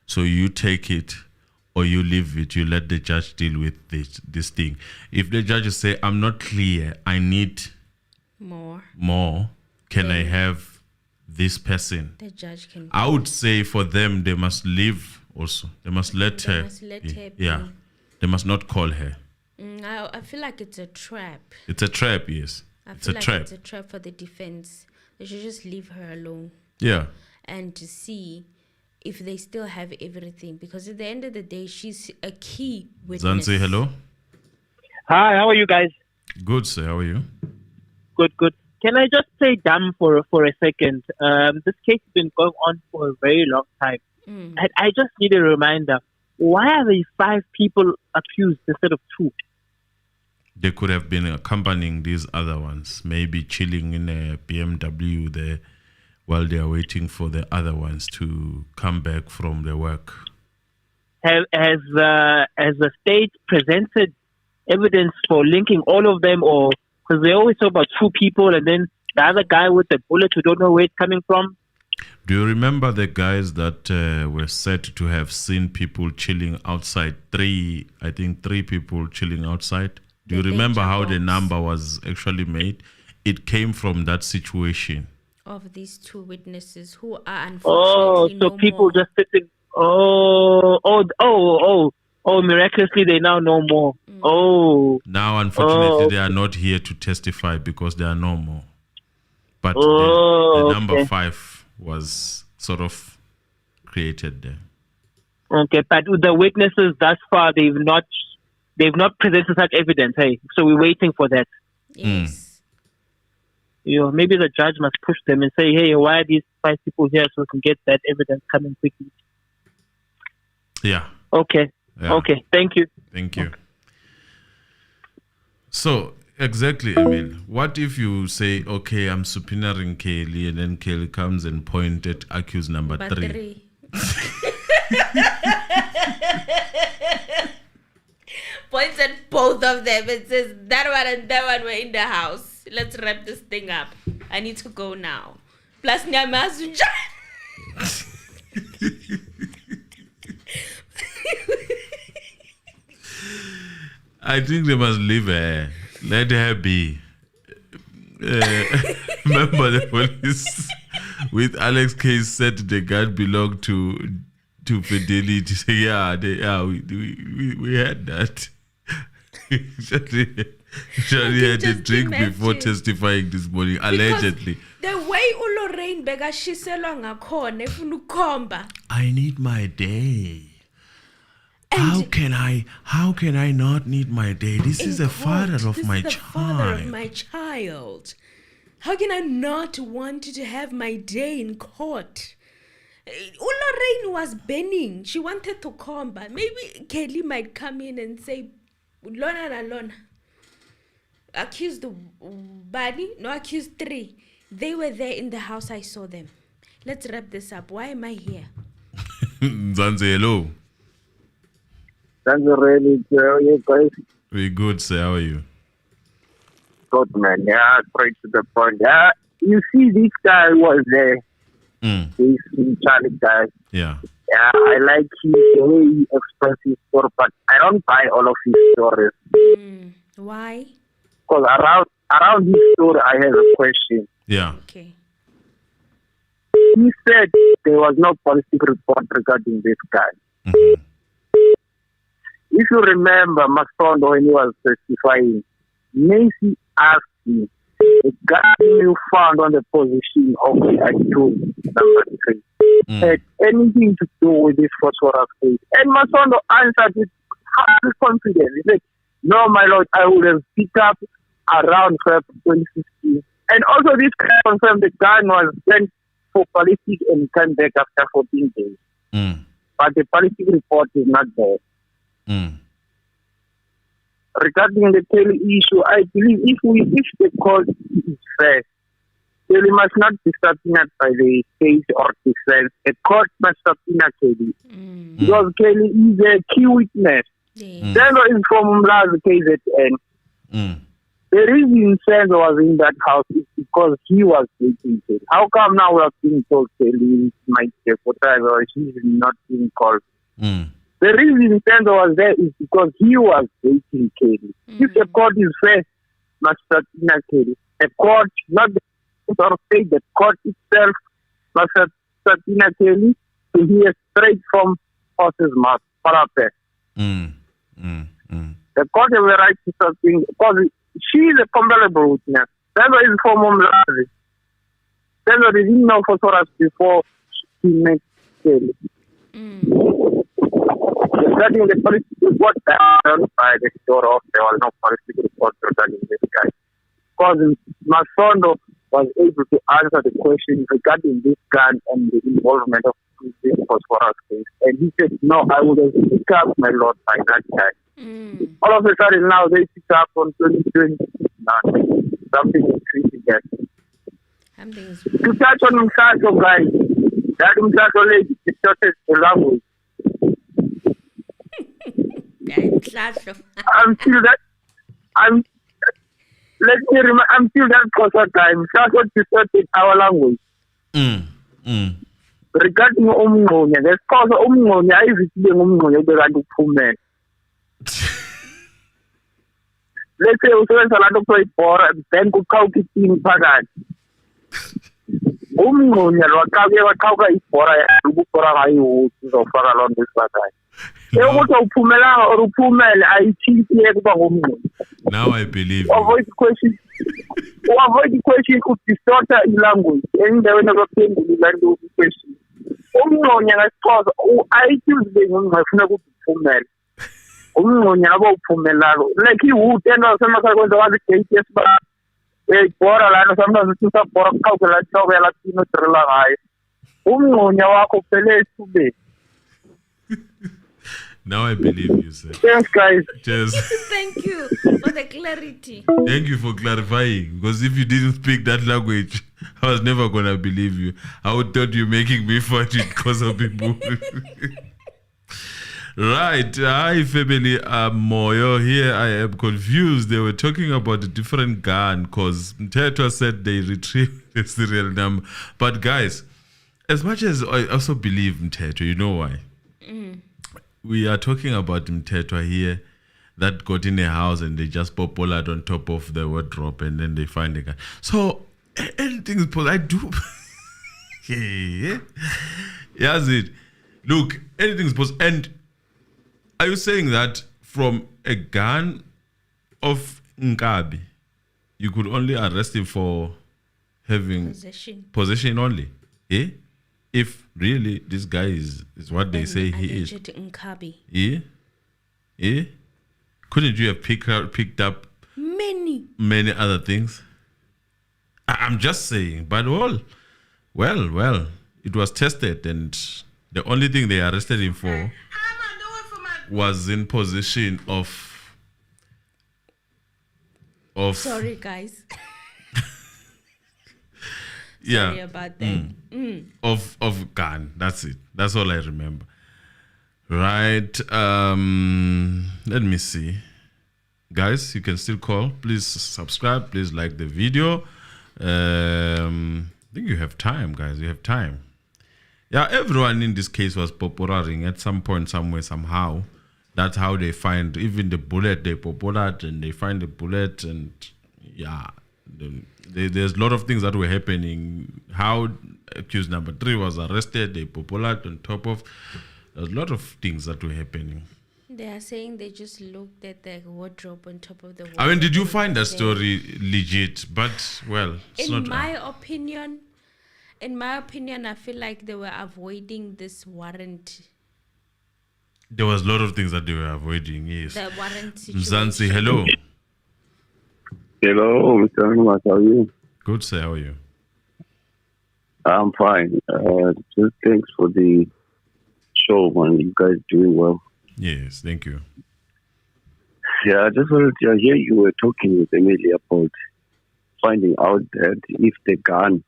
So you take it or you leave it. You let the judge deal with this thing. If the judges say, I'm not clear, I need more, can I have this person? The judge can. I would say for them, they must leave also. They must let her. Yeah. They must not call her. I feel like it's a trap. It's a trap, yes. It's a trap for the defense. They should just leave her alone. Yeah. And to see if they still have everything. Because at the end of the day, she's a key witness. Zanzi, hello. Hi, how are you guys? Good, sir. How are you? Good. Can I just say dumb for a second? This case has been going on for a very long time. And I just need a reminder. Why are there 5 people accused instead of 2? They could have been accompanying these other ones, maybe chilling in a BMW there while they are waiting for the other ones to come back from their work. has the state presented evidence for linking all of them, or because they always talk about 2 people and then the other guy with the bullet who don't know where it's coming from? Do you remember the guys that were said to have seen people chilling outside? 3 people chilling outside. Do you remember how the number was actually made? It came from that situation. Of these 2 witnesses who are unfortunately so people more. just sitting. Miraculously they now know more. Now, unfortunately, they are not here to testify because they are no more. But the number 5 was sort of created there. Okay, but with the witnesses thus far, they've not presented such evidence. Hey, so we're waiting for that. Yes. Maybe the judge must push them and say, hey, why are these 5 people here, so we can get that evidence coming quickly. Yeah. Okay. Yeah. Okay. Thank you. Thank you. So, exactly, Emil. What if you say, okay, I'm subpoenaing Kaylee, and then Kaylee comes and points at accused number 3. Points at both of them and says, that one and that one were in the house. Let's wrap this thing up. I need to go now. Plus, Nyamasunja. I think they must leave her. Let her be. Remember the police with Alex case said the gun belonged to Fidelity. Yeah, we had that. Shari had a drink before testifying this morning, allegedly. The way uLorraine bekashiselwa ngakhona efuna ukukhomba. I need my day. How can I not need my day? This is the father of my child. How can I not want to have my day in court? uLorraine was burning. She wanted to combat. Maybe Kelly might come in and say, Lona na Lona. Accused Bani, no, accused 3. They were there in the house. I saw them. Let's wrap this up. Why am I here? Zanze, hello. Thank you, really. You guys. Very good, sir. How are you? Good, man. Yeah, straight to the point. Yeah, you see, this guy was there. This Charlie guy. Yeah. Yeah, I like the way he expresses his story, but I don't buy all of his stories. Why? Because around his story, I have a question. Yeah. Okay. He said there was no politic report regarding this guy. Mm-hmm. If you remember, Mshololo, when he was testifying, Macy asked him, the guy you found on the position of the accused number 3 had anything to do with this phosphorus case. And Mshololo answered with high confidence. He said, no, my lord, I would have picked up around February 2016. And also this confirmed the gun was sent for ballistic and came back after 14 days. But the ballistic report is not there. Regarding the Kelly issue, I believe if the court is fair, Kelly must not be subpoenaed by the state or defense. The court must subpoena Kelly. Because Kelly is a key witness. Then is from last KZN. The reason Senzo was in that house is because he was dating Kelly. How come now we are being told Kelly might take whatever, or she's not being called? The reason Senzo was there is because he was dating Kelly. If the court is fair, must subpoena Kelly. The court, not the court or state, the court itself must subpoena Kelly to hear straight from horse's mouth. The court has the right to subpoena because she is a comparable witness. Senzo is from Mlazi. Senzo didn't know for us before he met Kelly. Regarding the police report done by the store of, there was no police report regarding this guy. Because Mshololo was able to answer the question regarding this gun and the involvement of this phosphorus case. And he said, no, I would have picked up my lord by that time. All of a sudden now they pick up on 2020. Something is creeping there. To touch on Mshololo, guys, that Mshololo lady distorted the language. I'm still that. I'm. Let me remember. I'm still that Xhosa time. That's what distorted our language. Regarding umngxunya, there's cause umngxunya ayivisiwe ngumngxunya bekanti uphumele. Let's say usebenza la nto kuthiwa ibhora then kuqhawuka itini phakathi. Umngxunya lo waqhawuka ibhora ukubhora ngayo uzofaka loo nto esiphakathi. Ukuthi uphumelanga or uphumele ayithinti kuba ngumngxunya. Now I believe you. Avoid the question could distort language. Endaweni abaphenduli lanto question. Umngxunya ngesixhosa ayithuze ngifuna ukuthi uphumele. Umngxunya aba uphumelayo. Like iwood endasemakhala kwenza wazi gate yesiba. Ibhora lana sometimes ususa bhora kuqhawuke la hloko yalathina odrilla ngayo. Umngxunya wakho uphele esithubeni. Now I believe you, sir. Thanks, guys. Cheers. Thank you for the clarity. Thank you for clarifying. Because if you didn't speak that language, I was never going to believe you. I would thought you making me funny because of people. Right. Hi, family. Moyo here. I am confused. They were talking about a different gun because Mtetwa said they retrieved the serial number. But guys, as much as I also believe Mtetwa, you know why? We are talking about Mtetwa here that got in a house and they just pop Pollard on top of the wardrobe and then they find a gun. So anything is possible. I do. Yes, it. Look, anything is possible. And are you saying that from a gun of Nkabi, you could only arrest him for having possession only? Eh? If really this guy is what they say he is. Yeah? Yeah? Couldn't you have picked up many other things? I'm just saying, but well, it was tested and the only thing they arrested him for was in possession of Sorry, guys. Yeah. Sorry about that. Of gun. That's it. That's all I remember. Right. Let me see. Guys, you can still call. Please subscribe. Please like the video. I think you have time, guys. You have time. Yeah, everyone in this case was popularing at some point, somewhere, somehow. That's how they find even the bullet. They popular and they find the bullet, and yeah, there's a lot of things that were happening. How accused number 3 was arrested, they popular on top of. There's a lot of things that were happening. They are saying they just looked at the wardrobe on top of the wardrobe. I mean, did you find that story legit? But well, it's in not. My opinion, I feel like they were avoiding this warrant. There was a lot of things that they were avoiding. Yes. The warrant situation. Mzansi, hello. Hello, Mr. Nxumalo, how are you? Good, sir. How are you? I'm fine. Just thanks for the show, man. You guys doing well. Yes, thank you. Yeah, I just wanted to hear you were talking with Emily about finding out that if the gun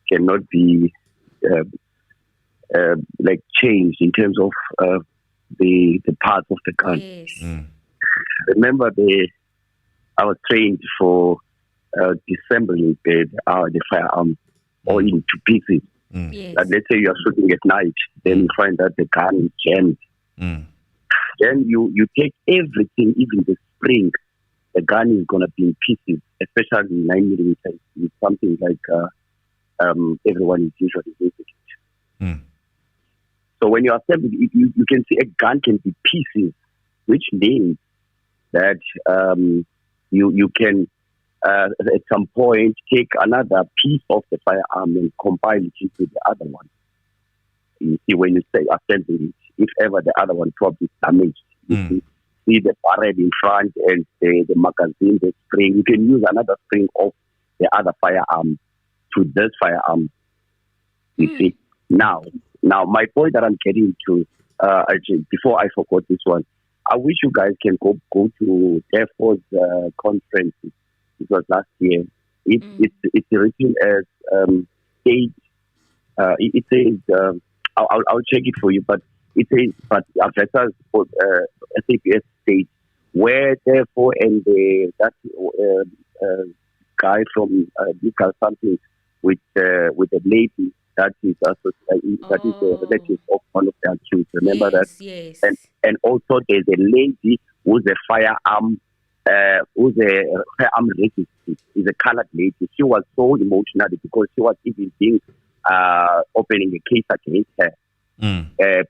cannot be like changed in terms of the parts of the gun. Yes. Remember, I was trained for disassembling the firearm or into pieces. Yes. Let's say you are shooting at night, then you find that the gun is jammed. Then you take everything, even the spring. The gun is going to be in pieces, especially 9mm. It's something like everyone is usually using. So when you assemble, you can see a gun can be pieces, which means that you can at some point take another piece of the firearm and combine it into the other one. You see, when you say assembling it, if ever the other one probably is damaged, you see the barrel in front and the magazine, the spring. You can use another spring of the other firearm to this firearm. You see. Now, my point that I'm getting to, before I forgot this one, I wish you guys can go to Air Force conference. It was last year. It's written as state. It says I'll check it for you, but It says, but addressers for SAPS states where therefore and that guy from legal something with a lady that is that is a relative of one of the accused. Remember that? Yes. And also there's a lady who's a firearm registered. Is a colored lady. She was so emotional because she was even being opening a case against her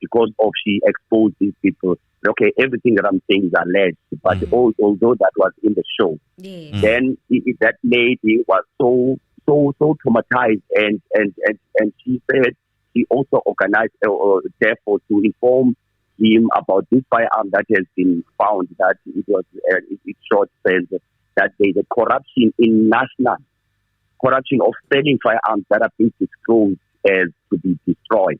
because of she exposed these people. Okay, everything that I'm saying is alleged, but although that was in the show, then that lady was so traumatized, and she said she also organized therefore to inform him about this firearm that has been found, that it was it short says that there's a corruption in national corruption of selling firearms that are being disclosed as to be destroyed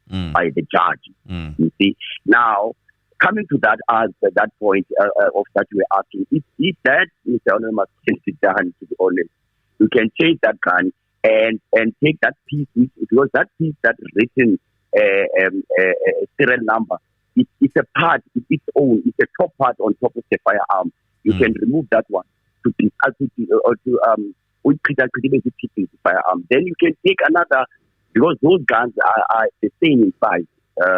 by the judge. You see, now coming to that that point of that you were asking, if that Mr. Anonymous can be done, to be honest, you can take that gun and take that piece, because that piece that written serial number, it's a part, it's its own, it's a top part on top of the firearm. You can remove that one to firearm. Then you can take another, because those guns are the same in size,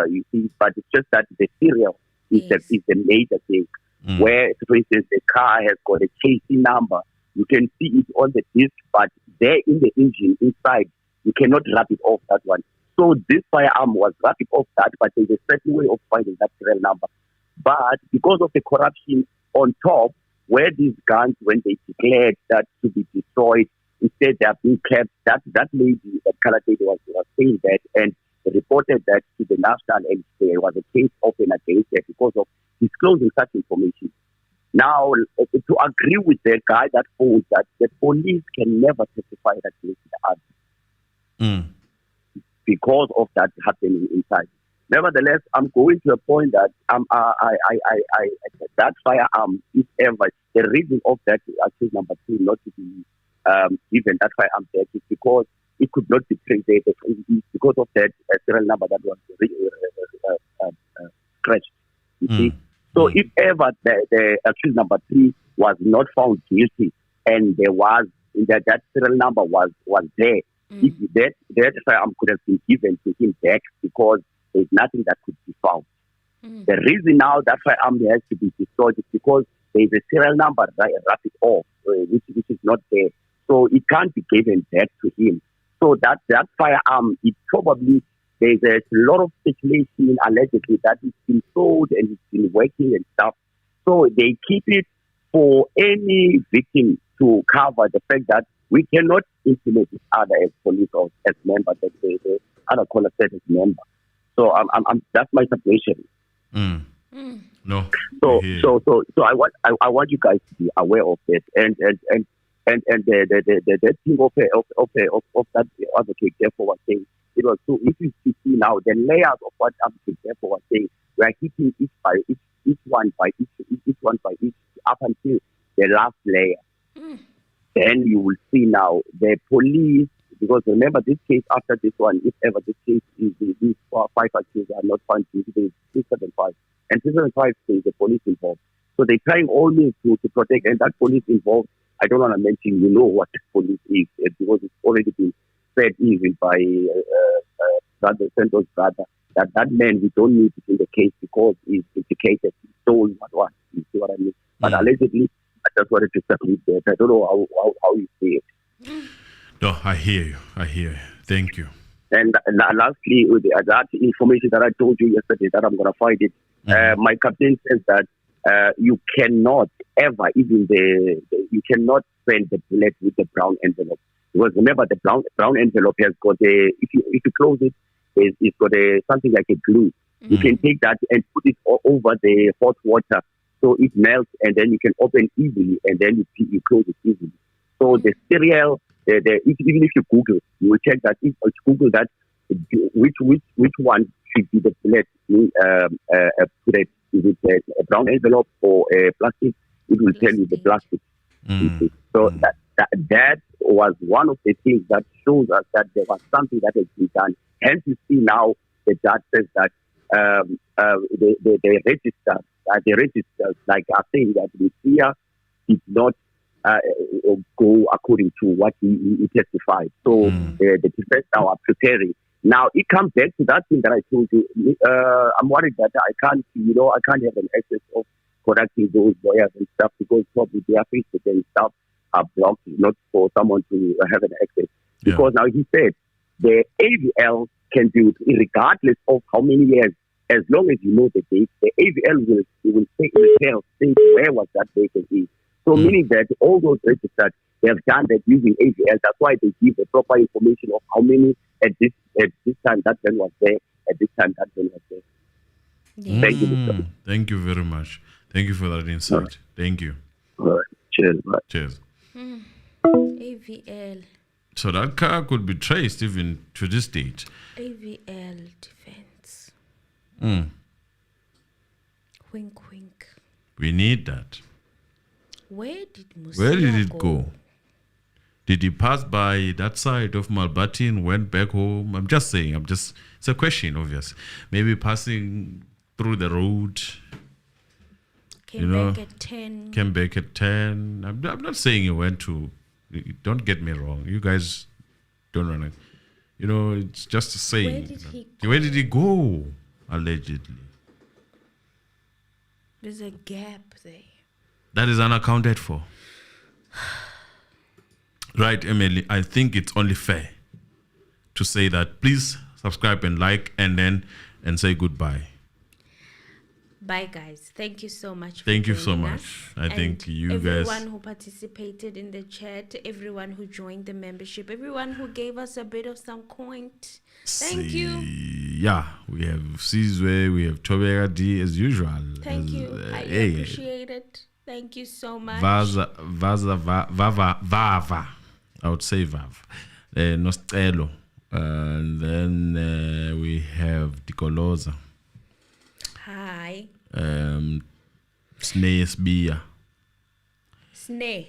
you see, but it's just that the serial is the major thing. Where, for instance, the car has got a chassis number. You can see it on the disc, but there in the engine inside, you cannot wrap it off that one. So this firearm was wrapping off that, but there's a certain way of finding that serial number. But because of the corruption on top, where these guns, when they declared that to be destroyed, instead they are being kept. That lady, that colored lady, was saying that and reported that to the national, and there was a case open against her because of disclosing such information. Now, to agree with the guy that holds that the police can never testify that against the other because of that happening inside. Nevertheless, I'm going to a point that that firearm, if ever, the reason of that accused number 2 not to be given that firearm there is because it could not be traced because of that serial number that was scratched. You see? So if ever the accused number 3 was not found guilty and there was that serial number was there, if that firearm could have been given to him back because there's nothing that could be found. The reason now that firearm has to be destroyed is because there's a serial number wrap it off, which is not there. So it can't be given back to him. So that firearm, it probably, there's a lot of speculation allegedly that it's been sold and it's been working and stuff. So they keep it for any victim to cover the fact that we cannot intimidate each other as police or as members, as the other caller said as member. So that's my submission. No. So I want you guys to be aware of this, and the thing of that advocate therefore was saying, it was so if you see now the layers of what advocate therefore was saying, we are hitting each one by each up until the last layer. Then you will see now the police, because remember this case after this one, if ever this case is these 5 accused are not found guilty, there is 375. And 375 is the police involved. So they're trying all means to protect, and that police involved, I don't want to mention, you know what the police is, because it's already been said even by Brother Senzo's brother, that man, we don't need it in the case because he's implicated, he stole what, you see what I mean? But allegedly, I just wanted to submit that. I don't know how you see it. No, I hear you. Thank you. And lastly, with that information that I told you yesterday, that I'm going to find it, my captain says that you cannot ever, you cannot send the bullet with the brown envelope. Because remember, the brown envelope has got if you close it, it's got something like a glue. You can take that and put it over the hot water so it melts, and then you can open easily, and then you close it easily. So the serial, even if you Google, you will check that. If you Google that, which one should be the bullet bullet? Is it a brown envelope or a plastic? It will tell you the plastic. So that was one of the things that shows us that there was something that has been done. Hence, you see now the judge says that the registers, like are saying that Mosia did not go according to what he testified. So the defense now are preparing. Now it comes back to that thing that I told you. I'm worried that I can't have an access of conducting those lawyers and stuff because probably their Facebook and stuff are blocked, not for someone to have an access. Because now he said the AVL can do it regardless of how many years, as long as you know the date. The AVL will say where was that vacancy. So meaning that all those registered, they have done that using AVL. That's why they give the proper information of how many at this time that one was there, at this time that one was there. Thank you, Mr. Thank you very much. Thank you for that insight. Right. Thank you. All right. Cheers. Bye. Cheers. AVL. So that car could be traced even to this date. AVL defense. Wink, wink. We need that. Where did Mosia Where did it go? Did he pass by that side of Malbati and went back home? I'm just saying. It's a question, obvious. Maybe passing through the road. Came back at 10. Came back at 10. I'm not saying he went to. Don't get me wrong. You guys don't run it. It's just a saying. Where did he go? Allegedly. There's a gap there. That is unaccounted for. Right, Emily, I think it's only fair to say that please subscribe and like and say goodbye. Bye, guys. Thank you so much. Thank you so much. I think you guys. Everyone who participated in the chat, everyone who joined the membership, everyone who gave us a bit of some coin. Thank you. Yeah, we have Sizwe, we have Tobega D as usual. Thank you. I appreciate it. Thank you so much. Vava. I would say Vav. Nostelo. And then we have Dikoloza. Hi. Sneh Sbia. Sneh.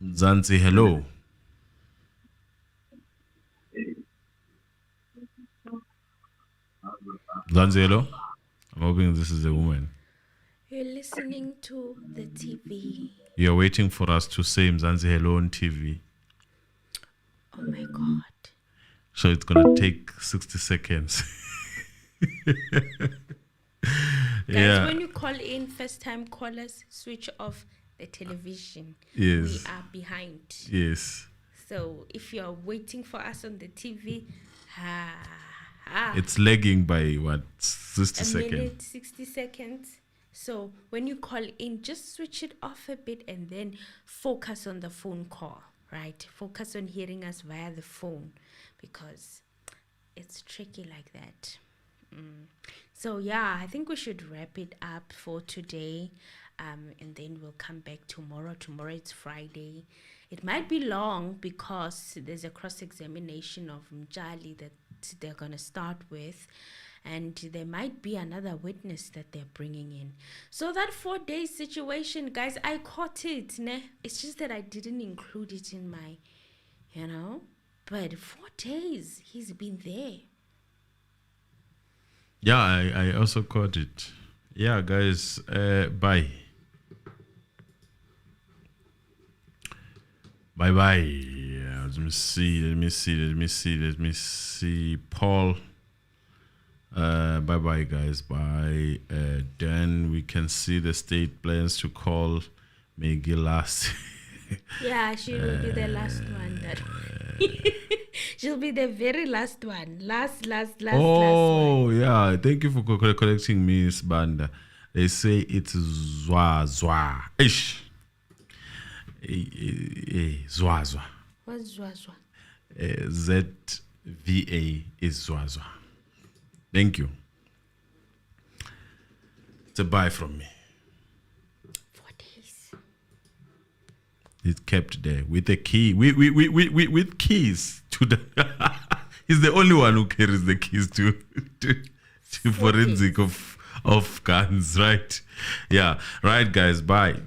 Zanzi, hello. Zanzi, hello. I'm hoping this is a woman. You're listening to the TV. You're waiting for us to say Mzansi hello on TV. Oh my God. So it's going to take 60 seconds. Guys, when you call in, first-time callers, switch off the television. Yes. We are behind. Yes. So if you're waiting for us on the TV, it's lagging by what, 60 seconds? A minute, 60 seconds. So when you call in, just switch it off a bit and then focus on the phone call, right? Focus on hearing us via the phone because it's tricky like that. So yeah, I think we should wrap it up for today, and then we'll come back tomorrow. Tomorrow it's Friday. It might be long because there's a cross-examination of Mjali that they're going to start with, and there might be another witness that they're bringing in. So that 4-day situation, guys, I caught it. Ne? It's just that I didn't include it in my, but 4 days he's been there. Yeah, I also caught it. Yeah, guys, bye. Bye-bye. Let me see. Paul. Bye-bye, guys. Bye. Then we can see the state plans to call Maggie last. Yeah, she will be the last one. She'll be the very last one. Last one. Yeah. Thank you for correcting me, Miss Banda. They say it's Zwa. Ish. Zwa. What's Zwa? ZVA is Zwa. Thank you. It's a bye from me. 4 days. It's kept there with a key. With keys to the. He's the only one who carries the keys to forensic of guns, right? Yeah, right, guys. Bye.